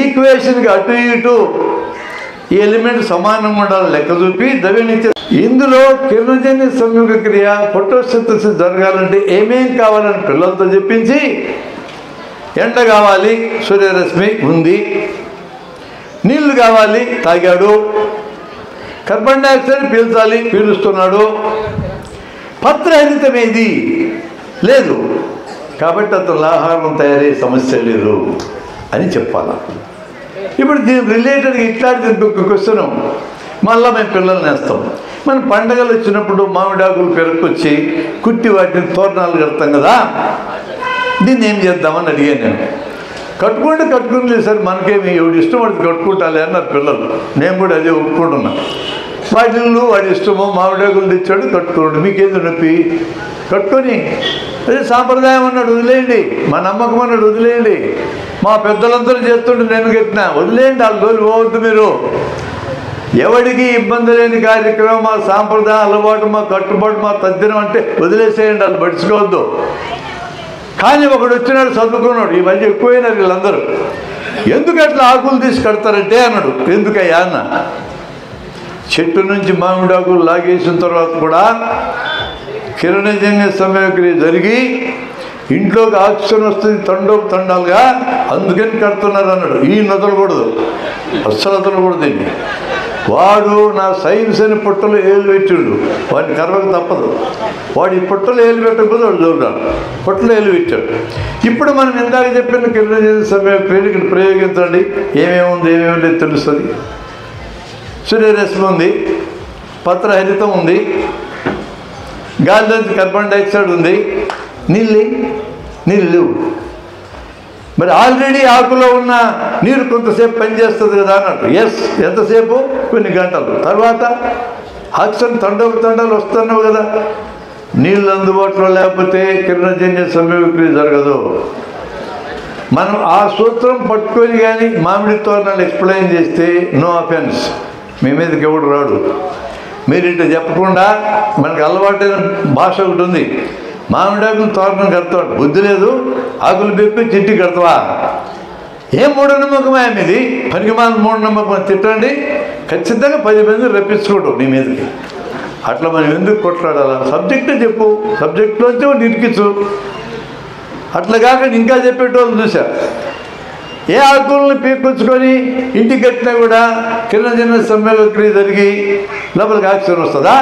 ఈక్వేషన్కి అటు ఇటు ఈ ఎలిమెంట్ సమానంగా ఉండాలి లెక్క చూపి దవ్యనిత్య ఇందులో కిరణజన్య సంయోగ క్రియ ఫోటోసింథసిస్ జరగాలంటే ఏమేం కావాలని పిల్లలతో చెప్పించి ఎండ కావాలి సూర్యరశ్మి ఉంది నీళ్లు కావాలి తాగాడు కార్బన్ డైఆక్సైడ్ పీల్చాలి పీలుస్తున్నాడు పత్రహరితం ఏది లేదు కాబట్టి అతను ఆహారం తయారయ్యే సమస్య లేదు అని చెప్పాలా ఇప్పుడు దీనికి రిలేటెడ్గా ఇట్లాంటి ఇంకొక క్వశ్చన్ మళ్ళీ మేము పిల్లల్ని వేస్తాం మనం పండగలు వచ్చినప్పుడు మామిడాకులు పెరుక్కొచ్చి కుట్టి వాటిని తోరణాలు కడతాం కదా దీన్ని ఏం చేద్దామని అడిగాను నేను కట్టుకుంటే సార్ మనకేమి ఎవడు ఇష్టం పడితే కట్టుకుంటాలే అన్నారు పిల్లలు నేను కూడా అదే ఒప్పుకుంటున్నా వాడి ఇల్లు వాడి ఇష్టము, మామిడాకులు తెచ్చాడు కట్టుకోండి, మీకేంది నొప్పి, కట్టుకొని అదే సాంప్రదాయం అన్నాడు వదిలేయండి, మా నమ్మకం అన్నాడు వదిలేయండి, మా పెద్దలందరూ చేస్తుంటే నేను కట్టినా వదిలేయండి, వాళ్ళ గోలు పోవద్దు మీరు. ఎవడికి ఇబ్బంది లేని కార్యక్రమం, మా సాంప్రదాయం అలవాటు, మా కట్టుబాటు, మా తద్దినం అంటే వదిలేసేయండి, వాళ్ళు పడుచుకోవద్దు. కానీ ఒకడు వచ్చినాడు చదువుకున్నాడు, ఈ మధ్య ఎక్కువైనారు వీళ్ళందరూ, ఎందుకు అట్లా ఆకులు తీసి కడతారంటే అన్నాడు. ఎందుకయ్యా అన్న, చెట్టు నుంచి మామిడాకులు లాగేసిన తర్వాత కూడా కిరణజన్య సంయోగక్రియ జరిగి ఇంట్లోకి ఆక్సిజన్ వస్తుంది తండాలుగా, అందుకని కడుతున్నారు అన్నాడు. ఈ నదలకూడదు, అస్సలు వదలకూడదు దీన్ని. వాడు నా సైన్స్ అని పుట్టలో ఏలు పెట్టాడు, వాడిని కరవక తప్పదు. వాడు ఈ పుట్టలో ఏలు పెట్టకపోతే వాడు చూడాడు, పుట్టలో ఏలు పెట్టాడు. ఇప్పుడు మనం ఇందాక చెప్పిన కిరణజన్య సంయోగక్రియను ఇక్కడ ప్రయోగించండి, ఏమేముంది ఏమేమి లేదు తెలుస్తుంది. సూర్యరశ్మి ఉంది, పత్రహరితం ఉంది, గాలిలోంచి కార్బన్ డైఆక్సైడ్ ఉంది, నీళ్ళు లేవు. మరి ఆల్రెడీ ఆకులో ఉన్న నీరు కొంతసేపు పనిచేస్తుంది కదా అన్నట్టు. ఎస్, ఎంతసేపు? కొన్ని గంటలు. తర్వాత ఆక్సిజన్ తండాలు వస్తున్నావు కదా. నీళ్ళు అందుబాటులో లేకపోతే కిరణజన్య సంయోగక్రియ జరగదు. మనం ఆ సూత్రం పట్టుకొని కానీ మామిడి తోరణాలు ఎక్స్ప్లెయిన్ చేస్తే నో అఫెన్స్, మీ మీదకి ఎవడు రాడు. మీరు ఇట్లా చెప్పకుండా మనకు అలవాటైన భాష ఒకటి ఉంది, మామిడాకులు తోరణం కడతాడు, బుద్ధి లేదు, ఆకులు పెప్పి చిట్టి కడతావా? ఏం మూఢనమ్మకమా మీది? పనికిమాల మూఢనమ్మకం తిట్టండి, ఖచ్చితంగా 10 మంది రప్పించుకోవడం నీ మీదకి. అట్లా మనం ఎందుకు కొట్లాడాలా? సబ్జెక్టే చెప్పు, సబ్జెక్టులోంచి నిరికిచ్చు. అట్లా కాకుండా ఇంకా చెప్పేటోళ్ళు చూసా, ఏ ఆకుల్ని పీక్కొచ్చుకొని ఇంటికి కట్టినా కూడా కిరణజన్య సంయోగక్రియ జరిగి లోపలికి ఆక్సిజన్ వస్తుందా?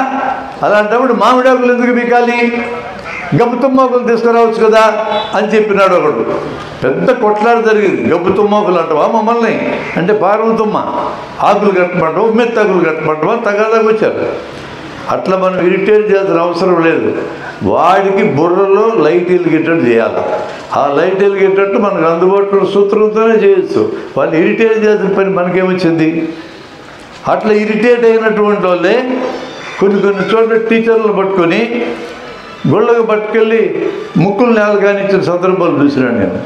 అలాంటప్పుడు మామిడాకులు ఎందుకు పీకాలి? గబ్బు తుమ్మాకులు తీసుకురావచ్చు కదా అని చెప్పినాడు ఒకడు. పెద్ద కొట్లాట జరిగింది. గబ్బు తుమ్మాకులు అంటావా మమ్మల్ని అంటే, పార్వతుమ్మ ఆకులు కట్టమంటావా, మెత్తాకులు కట్టమంటావా, తగాదాకు వచ్చారు. అట్లా మనం ఇరిటేట్ చేయాల్సిన అవసరం లేదు. వాడికి బుర్రలో లైట్ వెలిగేటట్టు చేయాలి. ఆ లైట్ వెలిగేటట్టు మనకు అందుబాటులో సూత్రంతోనే చేయొచ్చు. వాళ్ళు ఇరిటేట్ చేసిన పని మనకేమొచ్చింది? అట్లా ఇరిటేట్ అయినటువంటి వాళ్ళే కొన్ని చోట్ల టీచర్లు పట్టుకొని గొళ్ళకు పట్టుకెళ్ళి ముక్కులు నేల కానిచ్చిన సందర్భాలు చూసినాను నేను.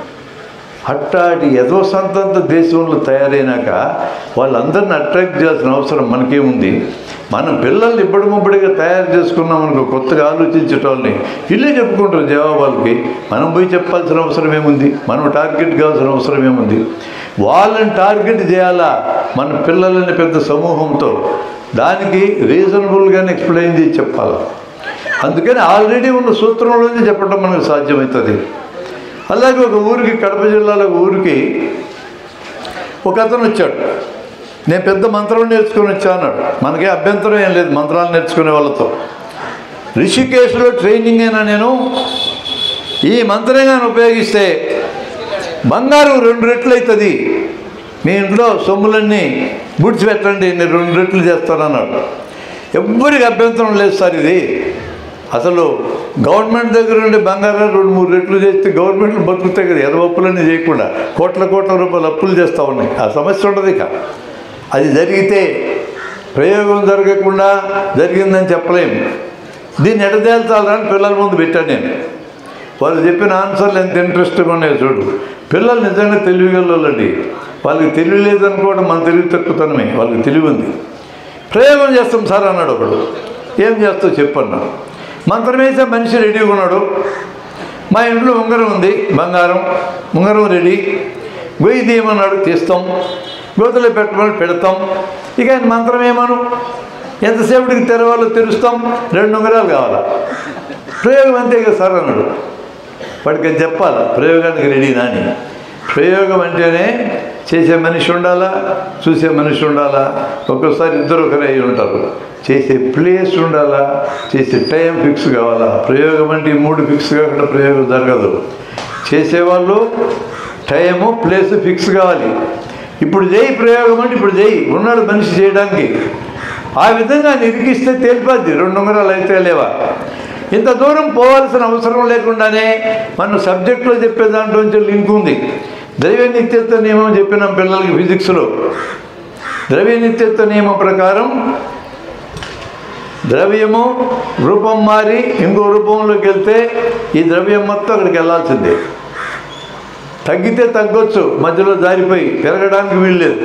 అట్టాటి యదో సంతంత దేశంలో తయారైనాక వాళ్ళందరిని అట్రాక్ట్ చేయాల్సిన అవసరం మనకేముంది? మనం పిల్లల్ని ఇప్పటిముప్పటిగా తయారు చేసుకున్నాం అనుకో, కొత్తగా ఆలోచించేటోళ్ళని ఇల్లే చెప్పుకుంటారు జవాబాలకి. మనం పోయి చెప్పాల్సిన అవసరం ఏముంది? మనం టార్గెట్ కావాల్సిన అవసరం ఏముంది? వాళ్ళని టార్గెట్ చేయాలా మన పిల్లలని పెద్ద సమూహంతో. దానికి రీజనబుల్గానే ఎక్స్ప్లెయిన్ చేసి చెప్పాలా. అందుకని ఆల్రెడీ ఉన్న సూత్రంలోనే చెప్పడం మనకు సాధ్యమవుతుంది. అలాగే ఒక ఊరికి, కడప జిల్లాలో ఒక ఊరికి ఒక అతను వచ్చాడు. నేను పెద్ద మంత్రం నేర్చుకొని వచ్చా అన్నాడు. మనకే అభ్యంతరం ఏం లేదు మంత్రాలు నేర్చుకునే వాళ్ళతో. రిషికేశ్లో ట్రైనింగ్ అయినా నేను ఈ మంత్రంగాను ఉపయోగిస్తే బంగారం 2 రెట్లు అవుతుంది, మీ ఇంట్లో సొమ్ములన్నీ బుడిచిపెట్టండి, నేను 2 రెట్లు చేస్తానన్నాడు. ఎవ్వరికి అభ్యంతరం లేదు సార్. ఇది అసలు గవర్నమెంట్ దగ్గర ఉండే బంగారం 2-3 రెట్లు చేస్తే గవర్నమెంట్లు బతుకుతాయి కదా, ఎదవప్పులన్నీ చేయకుండా కోట్ల రూపాయలు అప్పులు చేస్తూ ఉన్నాయి. ఆ సమస్య ఉండదు. ఇక అది జరిగితే ప్రయోగం జరగకుండా జరిగిందని చెప్పలేము. దీన్ని ఎడదేల్చాలని పిల్లల ముందు పెట్టాను నేను. వాళ్ళు చెప్పిన ఆన్సర్లు ఎంత ఇంట్రెస్ట్గా ఉన్నాయో చూడు. పిల్లలు నిజంగా తెలివిగలండి. వాళ్ళకి తెలివి లేదనుకోవడం మన తెలివి తక్కువతనమే, వాళ్ళకి తెలివి ఉంది. ప్రయోగం చేస్తాం సార్ అన్నాడు ఒకడు. ఏం చేస్తావు చెప్పన్నా. మంత్రం వేసే మనిషి రెడీగా ఉన్నాడు. మా ఇంట్లో ఉంగరం ఉంది, బంగారం ఉంగరం రెడీ. గొయ్యి తీయమన్నాడు, తీస్తాం. గోతులో పెట్టమని పెడతాం. ఇక ఆయన మంత్రం ఏమను, ఎంతసేపటికి తెరవాలో తెరుస్తాం. 2 ఉంగరాలు కావాలా. ప్రయోగం అంతే కదా సార్ అన్నాడు. వాడికి చెప్పాలా ప్రయోగానికి రెడీనా అని. ప్రయోగం అంటేనే చేసే మనిషి ఉండాలా, చూసే మనిషి ఉండాలా. ఒక్కోసారి ఇద్దరు ఒకరే అయి ఉంటారు. చేసే ప్లేస్ ఉండాలా, చేసే టైం ఫిక్స్ కావాలా. ప్రయోగం అంటే ఈ 3 ఫిక్స్ కాకుండా ప్రయోగం జరగదు. చేసేవాళ్ళు టైము ప్లేస్ ఫిక్స్ కావాలి. ఇప్పుడు చేయి ప్రయోగం అంటే ఇప్పుడు చేయి, ఉన్నాడు మనిషి చేయడానికి. ఆ విధంగా నిరికిస్తే తేలిపోద్ది 2 ఉంగరాలు అయితే లేవా. ఇంత దూరం పోవాల్సిన అవసరం లేకుండానే మన సబ్జెక్టులో చెప్పే దాంట్లోంచి లింక్ ఉంది. ద్రవ్య నిత్యత్వ నియమం చెప్పినాం పిల్లలకి ఫిజిక్స్లో. ద్రవ్య నిత్యత్వ నియమం ప్రకారం ద్రవ్యము రూపం మారి ఇంకో రూపంలోకి వెళ్తే ఈ ద్రవ్యం మొత్తం అక్కడికి వెళ్ళాల్సిందే. తగ్గితే తగ్గొచ్చు, మధ్యలో జారిపోయి పెరగడానికి వీల్లేదు.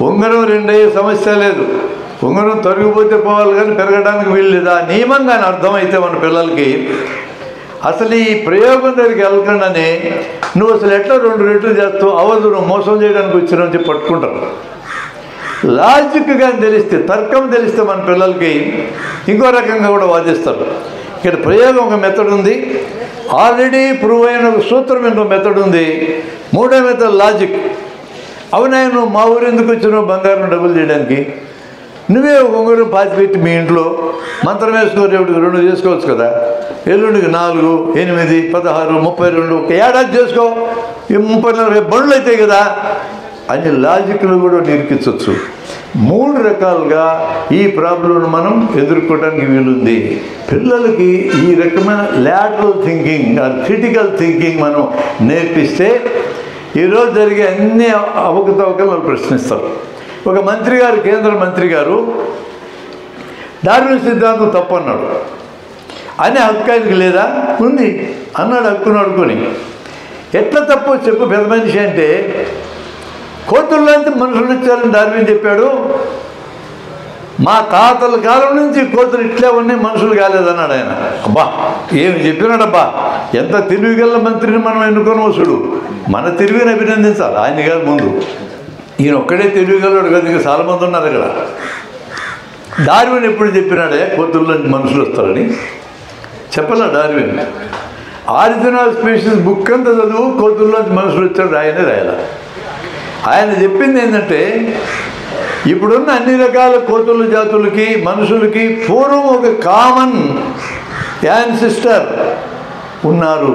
ఉంగరం రెండయ్యే సమస్య లేదు, ఉంగరం తొలగిపోతే పోవాలి కానీ పెరగడానికి వీల్లేదు. ఆ నియమం కానీ అర్థమైతే మన పిల్లలకి అసలు ఈ ప్రయోగం దగ్గరికి వెళ్ళకుండానే నువ్వు అసలు ఎట్లా 2 రెట్లు చేస్తావు, అవదు నువ్వు మోసం చేయడానికి వచ్చినావు చెప్పి పట్టుకుంటారు. లాజిక్గా తెలిస్తే, తర్కం తెలిస్తే మన పిల్లలకి ఇంకో రకంగా కూడా వాదిస్తారు. ఇక్కడ ప్రయోగం ఒక మెథడ్ ఉంది, ఆల్రెడీ ప్రూవ్ అయిన ఒక సూత్రం ఇంకో మెథడ్ ఉంది, మూడో మెథడ్ లాజిక్. అవునా, నువ్వు మా ఊరు ఎందుకు వచ్చినావు బంగారం డబ్బులు చేయడానికి? నువ్వే ఒక ఉంగరం పాతిపెట్టి మీ ఇంట్లో మంత్రం వేసుకో, రేపుడికి 2 చేసుకోవచ్చు కదా, ఎల్లుండికి 4, 8, 16, 32 ఒక ఏడాది చేసుకో, ఈ 30-40 బండ్లు అవుతాయి కదా అని లాజిక్లు కూడా నిరూపించవచ్చు. 3 రకాలుగా ఈ ప్రాబ్లంను మనం ఎదుర్కోవడానికి వీలుంది. పిల్లలకి ఈ రకమైన lateral thinking or critical thinking మనం నేర్పిస్తే ఈరోజు జరిగే అన్ని అవకతవకలు వాళ్ళు ప్రశ్నిస్తారు. ఒక మంత్రి గారు, కేంద్ర మంత్రి గారు డార్విన్ సిద్ధాంతం తప్పు అన్నాడు. అనే హక్కు ఆయనకి లేదా? ఉంది అన్నాడు, హక్కును అడుకొని. ఎట్లా తప్పు చెప్పు పెద్ద మనిషి అంటే, కోతుల్లోంచి మనుషులు వచ్చారని డార్విన్ చెప్పాడు. మా తాతల కాలం నుంచి కోతులు ఇట్లే ఉన్నాయి, మనుషులు కాలేదన్నాడు ఆయన. అబ్బా ఏమి చెప్పినాడబ్బా, ఎంత తెలివిగల మంత్రిని మనం ఎన్నుకొని వస్తుడు. మన తెలివిని అభినందించాలి, ఆయన కాదు ముందు. ఈయన ఒక్కడే తెలివిగలడు కదా, ఇంకా చాలా మంది ఉన్నారు ఇక్కడ. డార్విన్ ఎప్పుడు చెప్పినాడే కోతుల్లోంచి మనుషులు వస్తారని? చెప్పలా Darwin. Origin of species book అంతా చదువు, కోతుల్లోంచి మనుషులు వచ్చాడు ఆయనే రాయాల. ఆయన చెప్పింది ఏంటంటే, ఇప్పుడున్న అన్ని రకాల కోతుల జాతులకి మనుషులకి పూర్వం ఒక కామన్ యాన్సిస్టర్ ఉన్నారు.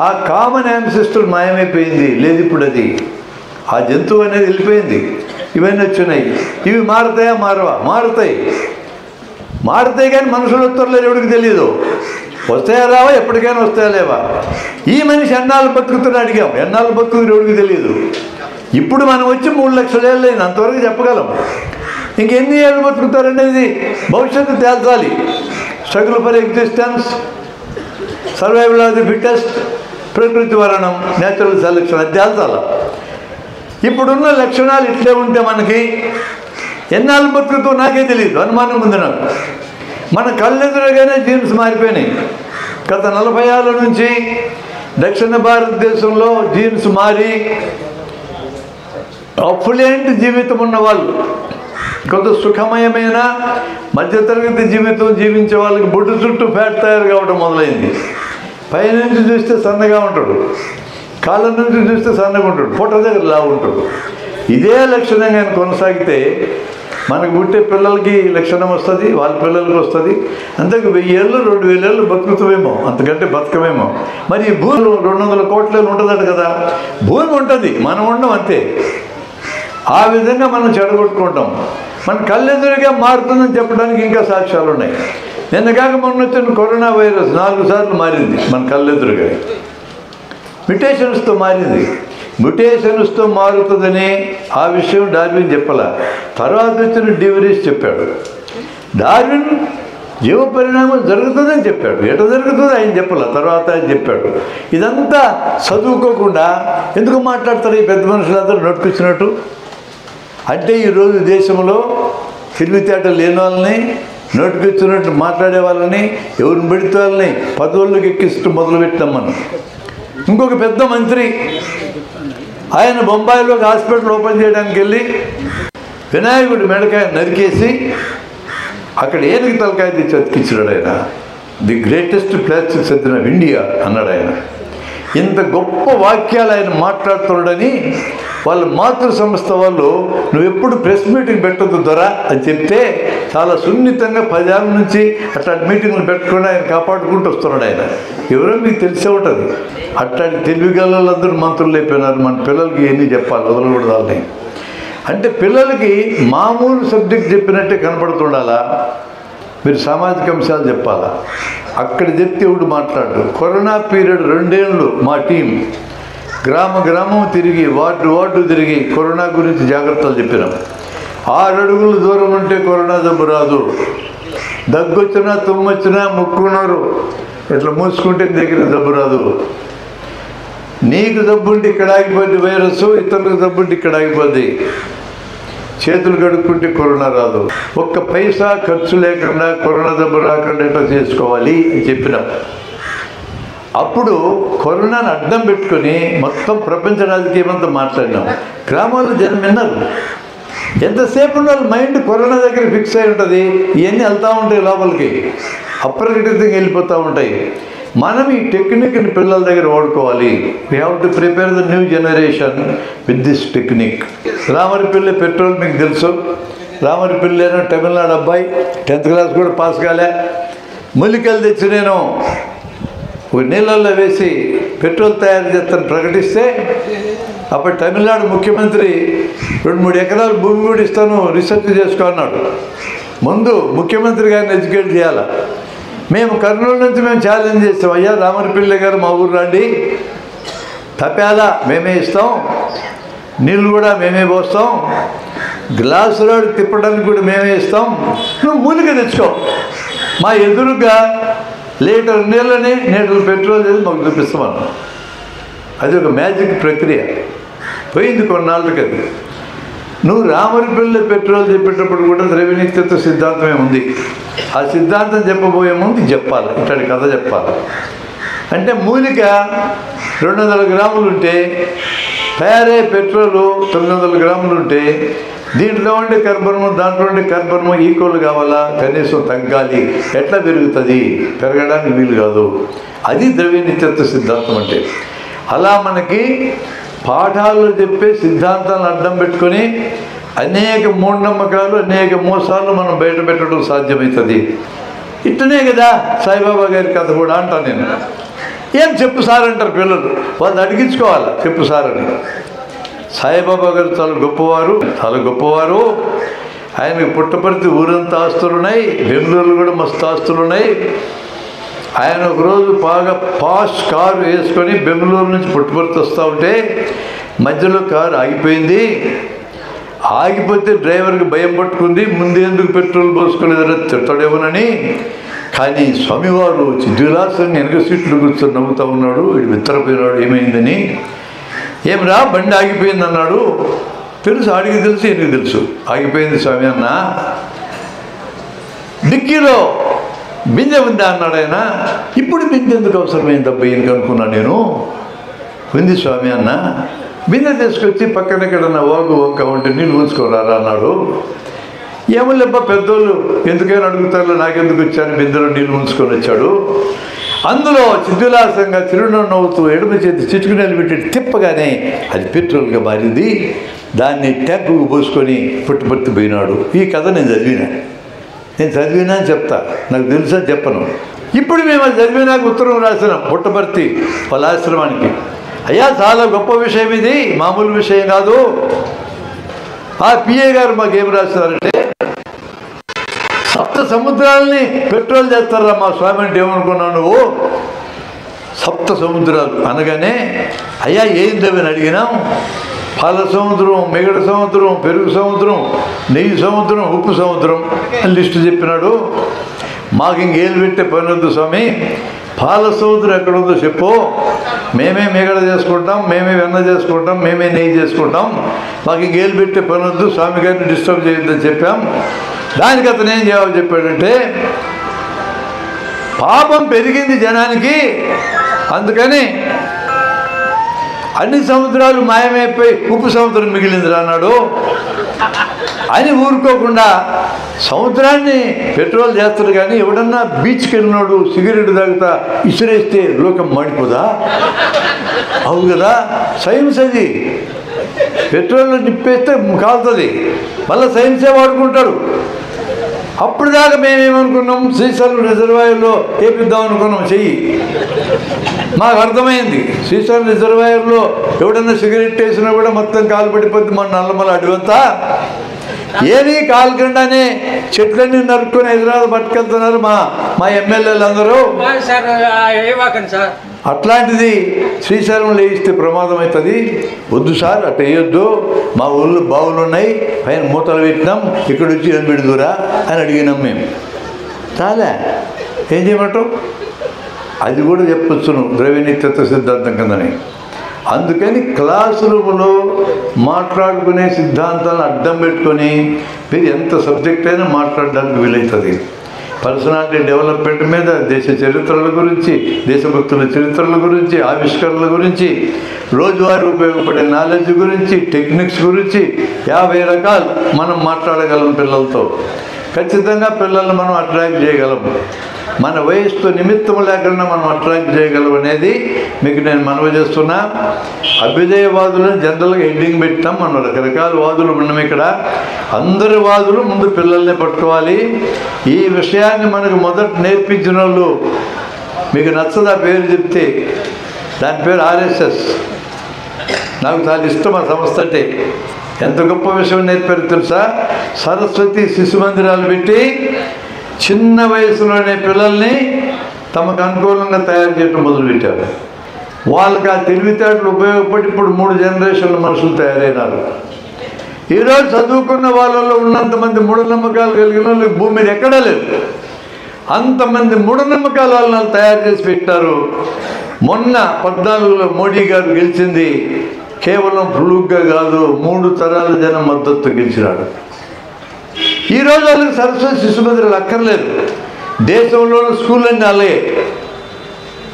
ఆ కామన్ యాన్సిస్టర్ మాయమైపోయింది, లేదు ఇప్పుడు అది. ఆ జంతువు అనేది వెళ్ళిపోయింది, ఇవన్నీ వచ్చినాయి. ఇవి మారుతాయా? మారవా? మారుతాయి. మారుతాయి కానీ మనుషులు వస్తారో ఎవరికి తెలియదు. వస్తాయా రావా? ఎప్పటికైనా వస్తాయా లేవా? ఈ మనిషి ఎన్నాళ్ళు బతుకుతున్నా అడిగాం, ఎన్నాళ్ళు బతుకుతున్నా ఎవరికి తెలియదు. ఇప్పుడు మనం వచ్చి 3 లక్షల ఏళ్ళు అయింది, అంతవరకు చెప్పగలం. ఇంకెన్ని ఏళ్ళు బతుకుతారనేది భవిష్యత్తు తేల్చాలి. Struggle for existence, survival of the fittest, ప్రకృతి వరణం, న్యాచురల్ సెలక్షన్, అది తేల్చాలి. ఇప్పుడున్న లక్షణాలు ఇట్లే ఉంటే మనకి ఎన్నాళ్ళు బతుకుతో నాకే తెలియదు, అనుమానం ఉంది నాకు. మన కళ్ళెదురుగానే జీన్స్ మారిపోయినాయి. గత 40 ఏళ్ళ నుంచి దక్షిణ భారతదేశంలో జీన్స్ మారి అఫ్లుయెంట్ జీవితం ఉన్న వాళ్ళు, కొంత సుఖమయమైన మధ్యతరగతి జీవితం జీవించే వాళ్ళకి బొడ్డు చుట్టూ ఫ్యాట్ తయారు కావడం మొదలైంది. పైనుంచి చూస్తే సన్నగా ఉంటాడు, కాళ్ళ నుంచి చూస్తే సన్నగా ఉంటాడు, పొట్ట దగ్గర లావు ఉంటాడు. ఇదే లక్షణంగా కొనసాగితే మనకు పుట్టే పిల్లలకి లక్షణం వస్తుంది, వాళ్ళ పిల్లలకి వస్తుంది. అంతకు 1000 ఏళ్ళు 2000 ఏళ్ళు బతుకుతామేమో, అంతకంటే బతకమేమో. మరి ఈ భూమి 200 కోట్ల ఉంటుందట కదా. భూమి ఉంటుంది, మనం ఉండం అంతే. ఆ విధంగా మనం చెడగొట్టుకుంటాం. మన కళ్ళెదురుగా మారుతుందని చెప్పడానికి ఇంకా సాక్ష్యాలు ఉన్నాయి. నిన్న కాక మొన్న వచ్చిన కరోనా వైరస్ 4 సార్లు మారింది మన కళ్ళెదురుగా. మ్యుటేషన్స్తో మారింది. మ్యుటేషన్స్తో మారుతుందని ఆ విషయం డార్విన్ చెప్పాల. తర్వాత వచ్చిన డివరీస్ చెప్పాడు. డార్విన్ జీవ పరిణామం జరుగుతుందని చెప్పాడు. ఎట జరుగుతుందో ఆయన చెప్పాల, తర్వాత ఆయన చెప్పాడు. ఇదంతా చదువుకోకుండా ఎందుకు మాట్లాడతారు ఈ పెద్ద మనుషులందరూ నోటుకొచ్చినట్టు? అంటే ఈరోజు దేశంలో తెలివితేటలు లేని వాళ్ళని, నోటుకొచ్చినట్టు మాట్లాడే వాళ్ళని, ఎవరిని పెడితే వాళ్ళని పదవుల్లోకి ఎక్కిస్తూ మొదలుపెట్టాం మనం. ఇంకొక పెద్ద మంత్రి ఆయన బొంబాయిలో హాస్పిటల్ ఓపెన్ చేయడానికి వెళ్ళి వినాయకుడి మెడకాయ నరికేసి అక్కడ ఏనుగు తలకాయ తెచ్చి అతికించాడు ఆయన. The greatest plastic surgeon of India అన్నాడు ఆయన. ఇంత గొప్ప వాక్యాలు ఆయన మాట్లాడుతున్నాడని వాళ్ళ మాతృ సంస్థ వాళ్ళు నువ్వు ఎప్పుడు ప్రెస్ మీటింగ్ పెట్టద్దు దొరా అని చెప్తే చాలా సున్నితంగా 10 ఏళ్ళ నుంచి అట్లాంటి మీటింగ్లు పెట్టకుండా ఆయన కాపాడుకుంటూ వస్తున్నాడు ఆయన. ఎవరో మీకు తెలిసే ఉంటుంది. అట్లాంటి తెలివిగలందరూ మంత్రులు అయిపోయినారు. మన పిల్లలకి ఎన్ని చెప్పాలి, వదలకూడదు వాళ్ళని. అంటే పిల్లలకి మామూలు సబ్జెక్ట్ చెప్పినట్టే కనపడుతుండాలా, మీరు సామాజిక అంశాలు చెప్పాలా. అక్కడ చెప్తే ఎవడు మాట్లాడు. కరోనా పీరియడ్ 2 ఏళ్ళు మా టీం గ్రామం తిరిగి, వార్డు తిరిగి కరోనా గురించి జాగ్రత్తలు చెప్పినాం. 6 అడుగుల దూరం ఉంటే కరోనా జబ్బు రాదు, దగ్గొచ్చినా తుమ్మొచ్చినా ముక్కున్నారు ఇట్లా మూసుకుంటే దగ్గర జబ్బు రాదు. నీకు జబ్బుంటే ఇక్కడ ఆగిపోద్ది వైరస్, ఇతరులకు జబ్బుంటే ఇక్కడ ఆగిపోద్ది. చేతులు కడుక్కుంటే కరోనా రాదు. ఒక్క పైసా ఖర్చు లేకుండా కరోనా జబ్బు రాకుండా ఎట్లా చేసుకోవాలి అని చెప్పినాం. అప్పుడు కరోనాను అడ్డం పెట్టుకొని మొత్తం ప్రపంచ రాజకీయం అంతా మాట్లాడినాం. గ్రామాల్లో జనం విన్నారు. ఎంతసేపు ఉన్న మైండ్ కరోనా దగ్గర ఫిక్స్ అయి ఉంటుంది. ఇవన్నీ వెళ్తూ ఉంటాయి లోపలికి, అప్రకటితంగా వెళ్ళిపోతూ ఉంటాయి. మనం ఈ టెక్నిక్ని పిల్లల దగ్గర వాడుకోవాలి. We have to prepare the new generation with this technique. Ramaripalli petrol మీకు తెలుసు. రామరిపల్లి ఏమో తమిళనాడు అబ్బాయి, 10th క్లాస్ కూడా పాస్ కాలే. మూలికలు తెచ్చి నేను ఒక నీళ్ళల్లో వేసి పెట్రోల్ తయారు చేస్తాను ప్రకటిస్తే అప్పుడు తమిళనాడు ముఖ్యమంత్రి 2-3 ఎకరాలు భూమి కూడా ఇస్తాను, రీసెర్చ్ చేసుకో అన్నాడు. ముందు ముఖ్యమంత్రి గారిని ఎడ్యుకేట్ చేయాలి. మేము కర్నూలు నుంచి మేము ఛాలెంజ్ చేస్తాం, అయ్యా రామరిపల్లి గారు మా ఊరు రండి, తపేల మేమే ఇస్తాం, నీళ్ళు కూడా మేమే పోస్తాం, గ్లాసు రోడ్ తిప్పడానికి కూడా మేమే ఇస్తాం, నువ్వు మూలిక తెచ్చుకో, మా ఎదురుగా లీటర్ నీళ్ళని లీటర్ పెట్రోల్ చేసి మాకు చూపిస్తామన్నా. అది ఒక మ్యాజిక్ ప్రక్రియ. పోయింది కొన్నాళ్ళకి. అది నువ్వు రామరిపల్లి పెట్రోల్ చెప్పేటప్పుడు కూడా ద్రవ్యనిత్యత్వ సిద్ధాంతమే ఉంది. ఆ సిద్ధాంతం చెప్పబోయే ముందు చెప్పాలి, ఇట్లాంటి కథ చెప్పాలి. అంటే మూలిక 200 గ్రాములు ఉంటే తయారయ్యే పెట్రోలు 900 గ్రాములు ఉంటే దీంట్లో ఉండే కర్బనము దాంట్లో ఉండే కర్బనము ఈక్వల్ కావాలా, కనీసం తగ్గాలి. ఎట్లా పెరుగుతుంది? పెరగడానికి వీలు కాదు. అది ద్రవ్యనిత్యత్వ సిద్ధాంతం అంటే. అలా మనకి పాఠాలు చెప్పే సిద్ధాంతాలను అడ్డం పెట్టుకొని అనేక మూఢనమ్మకాలు, అనేక మోసాలు మనం బయట పెట్టడం సాధ్యమవుతుంది. ఇట్టనే కదా సాయిబాబా గారి కథ కూడా అంటాను నేను. ఏం చెప్పు సార్ అంటారు పిల్లలు, వాళ్ళు అడిగించుకోవాలి చెప్పు సార్ అని. సాయిబాబా గారు చాలా గొప్పవారు. ఆయనకి పుట్టపర్తి ఊరంతా ఆస్తులున్నాయి, బెంగళూరులో కూడా మస్తు ఆస్తులున్నాయి. ఆయన ఒకరోజు బాగా పాష్ కారు వేసుకొని బెంగళూరు నుంచి పుట్టపర్తి వస్తూ ఉంటే మధ్యలో కారు ఆగిపోయింది. ఆగిపోతే డ్రైవర్కి భయం పట్టుకుంది, ముందు ఎందుకు పెట్రోల్ పోసుకోలేదని తిట్టడేమోనని. కానీ స్వామివారు చిద్విలాసంగా వెనక సీట్లు కూర్చొని నవ్వుతూ ఉన్నాడు. వీడు విత్తరపోయినాడు ఏమైందని. ఏమిరా బండి ఆగిపోయింది అన్నాడు. తెలుసు, ఆడికి తెలుసు, ఎందుకు తెలుసు ఆగిపోయింది స్వామి అన్న. డిక్కీలో బిందె ఉందా అన్నాడు ఆయన. ఇప్పుడు బిందె ఎందుకు అవసరమైంది అబ్బాయి ఎందుకు అనుకున్నాను నేను. ఉంది స్వామి అన్న. బిందె తీసుకొచ్చి పక్కన ఎక్కడన్నా వంక ఉంటే నీళ్ళు ఉంచుకోరారా అన్నాడు. ఏమోలేబ్బా పెద్దోళ్ళు ఎందుకైనా అడుగుతారు, నాకెందుకు వచ్చాను, బిందెలో నీళ్ళు ఉంచుకొని వచ్చాడు. అందులో చిద్విలాసంగా చిరునవ్వు నవ్వుతూ ఎడమ చేతి చిటుకునేలు పెట్టి తిప్పగానే అది పెట్రోల్గా మారింది. దాన్ని ట్యాంకుకు పోసుకొని పుట్టుపర్తి పోయినాడు. ఈ కథ నేను చదివినా అని చెప్తా, నాకు తెలుసా చెప్పను. ఇప్పుడు మేము అది చదివినాక ఉత్తరం రాసినాం పుట్టపర్తి వాళ్ళ ఆశ్రమానికి. అయ్యా చాలా గొప్ప విషయం ఇది, మామూలు విషయం కాదు. ఆ పిఏ గారు మాకేం రాస్తారంటే, 7 సముద్రాలని పెట్రోల్ చేస్తారా మా స్వామి అంటే ఏమనుకున్నావు నువ్వు? 7 సముద్రాలు అనగానే అయ్యా ఏందని అడిగినాం. పాల సముద్రం, మిగడ సముద్రం, పెరుగు సముద్రం, నెయ్యి సముద్రం, ఉప్పు సముద్రం అని లిస్టు చెప్పినాడు. మాకు ఇంకేళ్ళు పెట్టే పని వద్దు స్వామి, పాల సముద్రం ఎక్కడుందో చెప్పు, మేమే మిగడ చేసుకుంటాం, మేమే వెన్న చేసుకుంటాం, మేమే నెయ్యి చేసుకుంటాం, మాకు ఇంకేళ్ళు పెట్టే పని వద్దు, స్వామి గారిని డిస్టర్బ్ చేయొద్దని చెప్పాం. దానికి అతను ఏం జవాబు చెప్పాడంటే, పాపం పెరిగింది జనానికి, అందుకని అన్ని సముద్రాలు మాయమైపోయి ఉప్పు సముద్రం మిగిలింది అన్నాడు. అని ఊరుకోకుండా సముద్రాన్ని పెట్రోల్ చేస్తాడు. కానీ ఎవడన్నా బీచ్కి వెళ్ళినాడు సిగరెట్ తాగుతా ఇసిరేస్తే లోకం మాడిపోదా? అవు కదా, సైన్స్ అది. పెట్రోల్లో నిప్పేస్తే కాలుతుంది, మళ్ళీ సైన్సే వాడుకుంటాడు. అప్పుడు దాకా మేమేమనుకున్నాం, శ్రీశైలం రిజర్వాయర్లో వేపిద్దాం అనుకున్నాం చెయ్యి. మాకు అర్థమైంది శ్రీశైలం రిజర్వాయర్లో ఎవడన్నా సిగరెట్ వేసినా కూడా మొత్తం కాలు పడిపోద్ది మన నల్లమల అడవంతా. ఏమీ కాలకుండానే చెట్లన్నీ నరుక్కొని హైదరాబాద్ పట్టుకెళ్తున్నారు మా ఎమ్మెల్యేలు అందరూ. అట్లాంటిది శ్రీశైలంలో వేయిస్తే ప్రమాదం అవుతుంది, వద్దు సార్ అట్లా వేయొద్దు, మా ఊళ్ళో బావులు ఉన్నాయి, పైన మూతలు పెట్టినాం, ఇక్కడ వచ్చి ఏం పెడుదురా అని అడిగినాం మేము. రాలే. ఏం చేయమంటావు? అది కూడా చెప్పొచ్చును ద్రవ్యనిత్యత్వ సిద్ధాంతం కిందని. అందుకని క్లాస్ రూమ్లో మాట్లాడుకునే సిద్ధాంతాలను అడ్డం పెట్టుకొని మీరు ఎంత సబ్జెక్ట్ అయినా మాట్లాడడానికి వీలవుతుంది. పర్సనాలిటీ డెవలప్మెంట్ మీద, దేశ చరిత్రల గురించి, దేశభక్తుల చరిత్రల గురించి, ఆవిష్కరణల గురించి, రోజువారీ ఉపయోగపడే నాలెడ్జ్ గురించి, టెక్నిక్స్ గురించి 50 రకాలు మనం మాట్లాడగలం పిల్లలతో. ఖచ్చితంగా పిల్లల్ని మనం అట్రాక్ట్ చేయగలం. మన వయసుతో నిమిత్తం లేకుండా మనం అట్రాక్ట్ చేయగలం అనేది మీకు నేను మనవి చేస్తున్నా. అభ్యుదయవాదులను జనరల్గా హెడ్డింగ్ పెట్టాం. మనం రకరకాల వాదులు ఉన్నాం ఇక్కడ. అందరి వాదులు ముందు పిల్లల్ని పట్టుకోవాలి. ఈ విషయాన్ని మనకు మొదట నేర్పించిన వాళ్ళు, మీకు నచ్చదా పేరు చెప్తే, దాని పేరు RSS. నాకు చాలా ఇష్టం ఆ సంస్థ అంటే. ఎంత గొప్ప విషయం నేర్పారు తెలుసా? సరస్వతి శిశు మందిరాలు పెట్టి చిన్న వయసులోనే పిల్లల్ని తమకు అనుకూలంగా తయారు చేయడం మొదలుపెట్టారు. వాళ్ళకి ఆ తెలివితేటలు ఉపయోగపడి ఇప్పుడు 3 జనరేషన్ల మనుషులు తయారైనారు. ఈరోజు చదువుకున్న వాళ్ళలో ఉన్నంతమంది మూఢనమ్మకాలు కలిగిన వాళ్ళు భూమి మీద ఎక్కడా లేదు. అంతమంది మూఢనమ్మకాల వాళ్ళని తయారు చేసి పెట్టారు. మొన్న 14లో మోడీ గారు గెలిచింది కేవలం ఫ్లూక్గా కాదు, 3 తరాల జనం మద్దతు గెలిచినాడు. ఈరోజు వాళ్ళకి సరస్వతి శిశు మందిరాలు అక్కర్లేదు. దేశంలోని స్కూళ్ళన్నీ అలాగే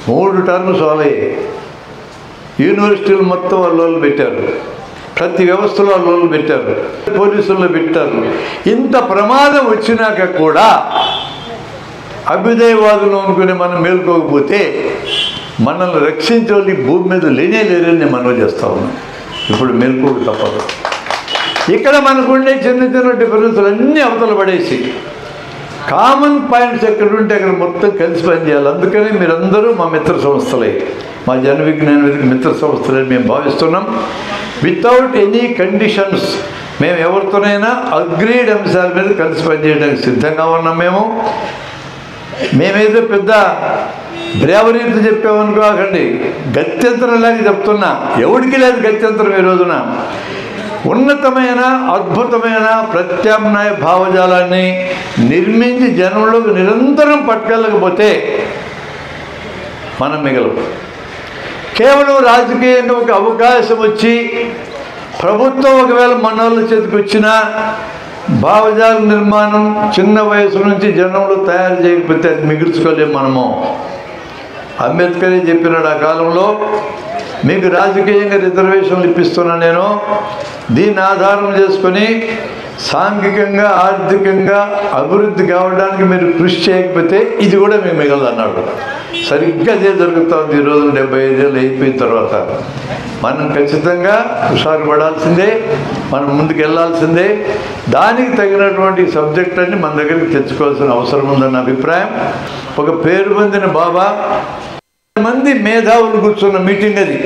3 టర్మ్స్ అలాగే. యూనివర్సిటీలు మొత్తం వాళ్ళు పెట్టారు. ప్రతి వ్యవస్థలో వాళ్ళు పెట్టారు. పోలీసుల్లో పెట్టారు. ఇంత ప్రమాదం వచ్చినాక కూడా అభ్యుదయవాదులు అనుకుని మనం మేల్కోకపోతే మనల్ని రక్షించే వాళ్ళు భూమి మీద లేరని నేను మనవి చేస్తా ఉన్నాను. ఇప్పుడు మేల్కోక తప్పదు. ఇక్కడ మనకుండే చిన్న చిన్న డిఫరెన్స్లు అన్నీ అవతల పడేసి కామన్ పాయింట్స్ ఎక్కడుంటే అక్కడ మొత్తం కలిసి పనిచేయాలి. అందుకని మీరందరూ మా మిత్ర సంస్థలే, మా జన విజ్ఞాన వేదిక మిత్ర సంస్థలని మేము భావిస్తున్నాం. వితౌట్ ఎనీ కండిషన్స్ మేము ఎవరితోనైనా అగ్రీడ్ అంశాల మీద కలిసి పనిచేయడానికి సిద్ధంగా ఉన్నాం. మేమేదో పెద్ద బ్రేవరీతో చెప్పామనుకోకండి, గత్యంతరంలాగా చెప్తున్నా. ఎవరికి లేదు గత్యంతరం. ఈ రోజున ఉన్నతమైన అద్భుతమైన ప్రత్యామ్నాయ భావజాలాన్ని నిర్మించి జనంలోకి నిరంతరం పట్టుకెళ్ళకపోతే మనం మిగలం. కేవలం రాజకీయంగా ఒక అవకాశం వచ్చి ప్రభుత్వం ఒకవేళ మనోళ్ళ చేతికి వచ్చినా భావజాల నిర్మాణం చిన్న వయసు నుంచి జనంలో తయారు చేయకపోతే అది మిగుల్చుకోలేము మనము. అంబేద్కరే చెప్పినాడు ఆ కాలంలో, మీకు రాజకీయంగా రిజర్వేషన్లు ఇప్పిస్తున్నా నేను, దీన్ని ఆధారం చేసుకొని సాంఘికంగా ఆర్థికంగా అభివృద్ధి కావడానికి మీరు కృషి చేయకపోతే ఇది కూడా మీకు మిగలదు అన్నాడు. సరిగ్గా అదే జరుగుతుంది ఈరోజు. 75 ఏళ్ళు అయిపోయిన తర్వాత మనం ఖచ్చితంగా హుషారు పడాల్సిందే, మనం ముందుకు వెళ్ళాల్సిందే. దానికి తగినటువంటి సబ్జెక్ట్ అన్ని మన దగ్గరికి తెచ్చుకోవాల్సిన అవసరం ఉందన్న అభిప్రాయం. ఒక పేరు పొందిన బాబా మంది మేధావులు కూర్చున్న మీటింగ్ అది.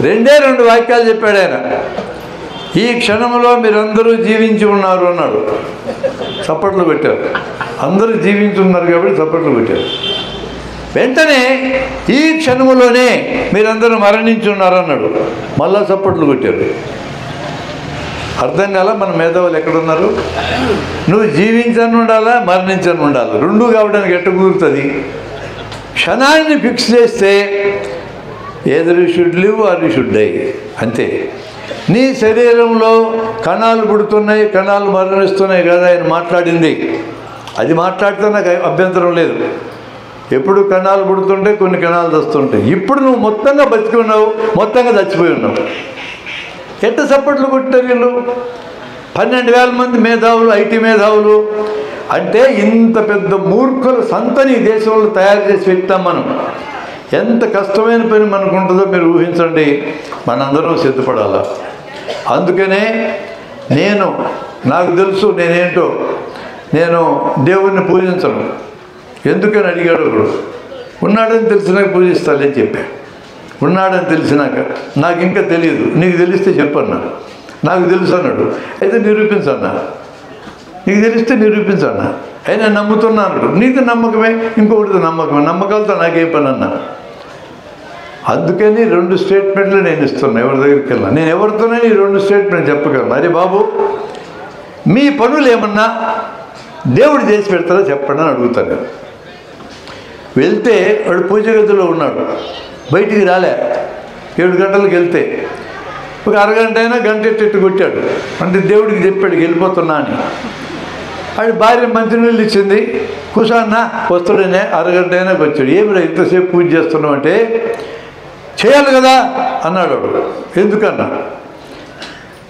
2 వాక్యాలు చెప్పాడు ఆయన. ఈ క్షణంలో మీరందరూ జీవించి ఉన్నారు అన్నాడు. చప్పట్లు పెట్టారు. అందరూ జీవించి ఉన్నారు కాబట్టి చప్పట్లు పెట్టారు. వెంటనే ఈ క్షణంలోనే మీరందరూ మరణించి ఉన్నారు అన్నాడు. మళ్ళా చప్పట్లు కొట్టారు. అర్థం కాల మన మేధావులు ఎక్కడున్నారు? నువ్వు జీవించని ఉండాలా, మరణించని ఉండాలి. 2 కావడానికి ఎట్ట కుదురుతుంది? క్షణాన్ని ఫిక్స్ చేస్తే either you should live or you should die, అంతే. నీ శరీరంలో కణాలు పుడుతున్నాయి, కణాలు మరణిస్తున్నాయి కదా ఆయన మాట్లాడింది. అది మాట్లాడితే నాకు అభ్యంతరం లేదు. ఎప్పుడు కణాలు పుడుతుంటే కొన్ని కణాలు చస్తుంటాయి. ఇప్పుడు నువ్వు మొత్తంగా బతికి ఉన్నావు, మొత్తంగా చచ్చిపోయి ఉన్నావు. ఎట్ట చప్పట్లు కొట్టారు వీళ్ళు? 12,000 మంది మేధావులు, ఐటీ మేధావులు. అంటే ఇంత పెద్ద మూర్ఖుల సంతని దేశంలో తయారు చేసి పెట్టాం మనం. ఎంత కష్టమైన పని మనకు ఉంటుందో మీరు ఊహించండి. మనందరం సిద్ధపడాలా. అందుకనే నాకు తెలుసు నేనేంటో. నేను దేవుణ్ణి పూజించను. ఎందుకని అడిగాడు ఒకడు. ఉన్నాడని తెలిసినాక పూజిస్తానని చెప్పాను. ఉన్నాడని తెలిసినాక నాకు ఇంకా తెలియదు, నీకు తెలిస్తే చెప్పన్నా. నాకు తెలుసు అన్నాడు. అయితే నిరూపించన్నా. నీకు తెలిస్తే నిరూపించన్నా. అయినా నమ్ముతున్నాను. నీకు నమ్మకమే, ఇంకొకటితో నమ్మకమే. నమ్మకాలతో నాకేం పని అన్నా. అందుకని 2 స్టేట్మెంట్లు నేను ఇస్తున్నా ఎవరి దగ్గరికి వెళ్ళినా. నేను ఎవరితోనే ఈ 2 స్టేట్మెంట్ చెప్పగలను. అరే బాబు, మీ పనులు ఏమన్నా దేవుడు చేసి పెడతారా చెప్పండి అని అడుగుతాను. వెళ్తే వాడు పూజ గదిలో ఉన్నాడు, బయటికి రాలే. 7 గంటలకు వెళ్తే ఒక అరగంట అయినా గంట ఎట్టు కొట్టాడు. అంటే దేవుడికి చెప్పాడు వెళ్ళిపోతున్నా అని. ఆడి భార్య మంచినీళ్ళు ఇచ్చింది, కూర్చోన్నా వస్తాడనే. అరగంట అయినా వచ్చాడు. ఏమిరా ఇంతసేపు పూజ చేస్తున్నావు అంటే, చేయాలి కదా అన్నాడు వాడు. ఎందుకన్నా,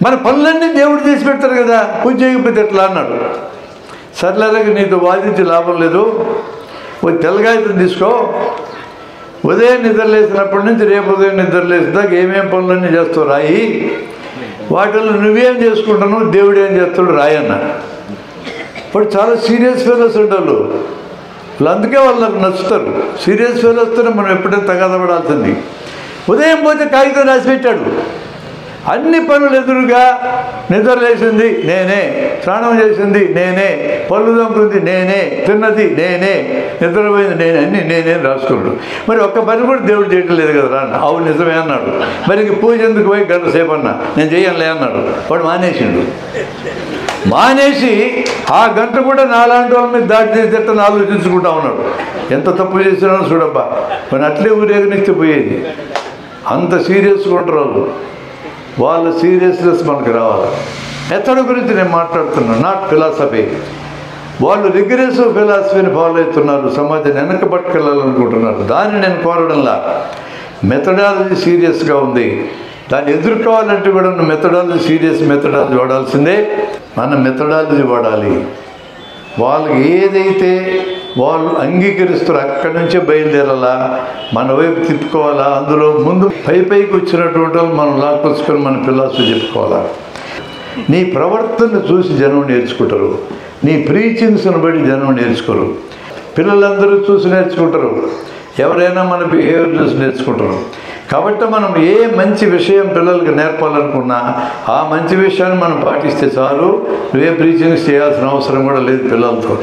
మన పనులన్నీ దేవుడు చేసి పెడతారు కదా, పూజ చేయకపోతే ఎట్లా అన్నాడు. సర్లేక నీతో వాదించి లాభం లేదు, ఓ తెల్లగాయతం తీసుకో, ఉదయం నిద్రలేసినప్పటి నుంచి రేపు ఉదయం నిద్రలేసినాక ఏమేం పనులన్నీ చేస్తావు రాయి, వాటిల్లో నువ్వేం చేసుకుంటున్నావు దేవుడు ఏం చేస్తాడు రాయి అన్న. ఇప్పుడు చాలా సీరియస్ ఫెలోస్ ఉంటారు వాళ్ళు, అందుకే వాళ్ళకి నచ్చుతారు. సీరియస్ ఫెలోస్తోనే మనం ఎప్పుడైనా తగాదపడాల్సింది. ఉదయం పోతే కాగితం రాసి పెట్టాడు, అన్ని పనులు ఎదురుగా. నిద్రలేసింది నేనే, స్నానం చేసింది నేనే, పళ్ళు దొంగకుంది నేనే, తిన్నది నేనే, నిద్రపోయింది నేనే, అన్నీ నేనే రాసుకున్నాడు. మరి ఒక్క పని కూడా దేవుడు చేయటం లేదు కదా రా. అవును నిజమే అన్నాడు. మరి ఇంక పూజ ఎందుకు పోయి గంట సేపు అన్నా, నేను చెయ్యనులే అన్నాడు. వాడు మానేసిండు. మానేసి ఆ గంట కూడా నాలాంటి వాళ్ళ మీద దాడి చేసేటని ఆలోచించుకుంటా ఉన్నాడు. ఎంత తప్పు చేసినానో చూడబ్బా, మరి అట్లే ఊరేగనిస్తే పోయేది. అంత సీరియస్గా ఉంటారు వాళ్ళు. వాళ్ళ సీరియస్నెస్ మనకు రావాలి. మెథడ్ గురించి నేను మాట్లాడుతున్నాను, నాట్ ఫిలాసఫీ. వాళ్ళు రిగ్రెసివ్ ఫిలాసఫీని ఫాలో అవుతున్నారు, సమాజాన్ని వెనక పట్టుకెళ్ళాలనుకుంటున్నారు. దాన్ని నేను కోరడంలా. మెథడాలజీ సీరియస్గా ఉంది, దాన్ని ఎదుర్కోవాలంటే కూడా మెథడాలజీ సీరియస్ మెథడాలజీ వాడాల్సిందే. మన మెథడాలజీ వాడాలి. వాళ్ళకి ఏదైతే వాళ్ళు అంగీకరిస్తారో అక్కడి నుంచే బయలుదేరాలా, మన వైపు తిప్పుకోవాలా. అందులో ముందు పైకి వచ్చినటువంటి వాళ్ళు మనం లాక్కొచ్చుకొని మన ఫిలాసఫీ చెప్పుకోవాలా. నీ ప్రవర్తన చూసి జనం నేర్చుకుంటారు, నీ ప్రీచింగ్స్ని బట్టి జనం నేర్చుకోరు. పిల్లలందరూ చూసి నేర్చుకుంటారు, ఎవరైనా మన బిహేవియర్ చూసి నేర్చుకుంటారు. కాబట్టి మనం ఏ మంచి విషయం పిల్లలకి నేర్పాలనుకున్నా ఆ మంచి విషయాన్ని మనం పాటిస్తే చాలు. నువ్వే ప్రీచింగ్స్ చేయాల్సిన అవసరం కూడా లేదు పిల్లలతో.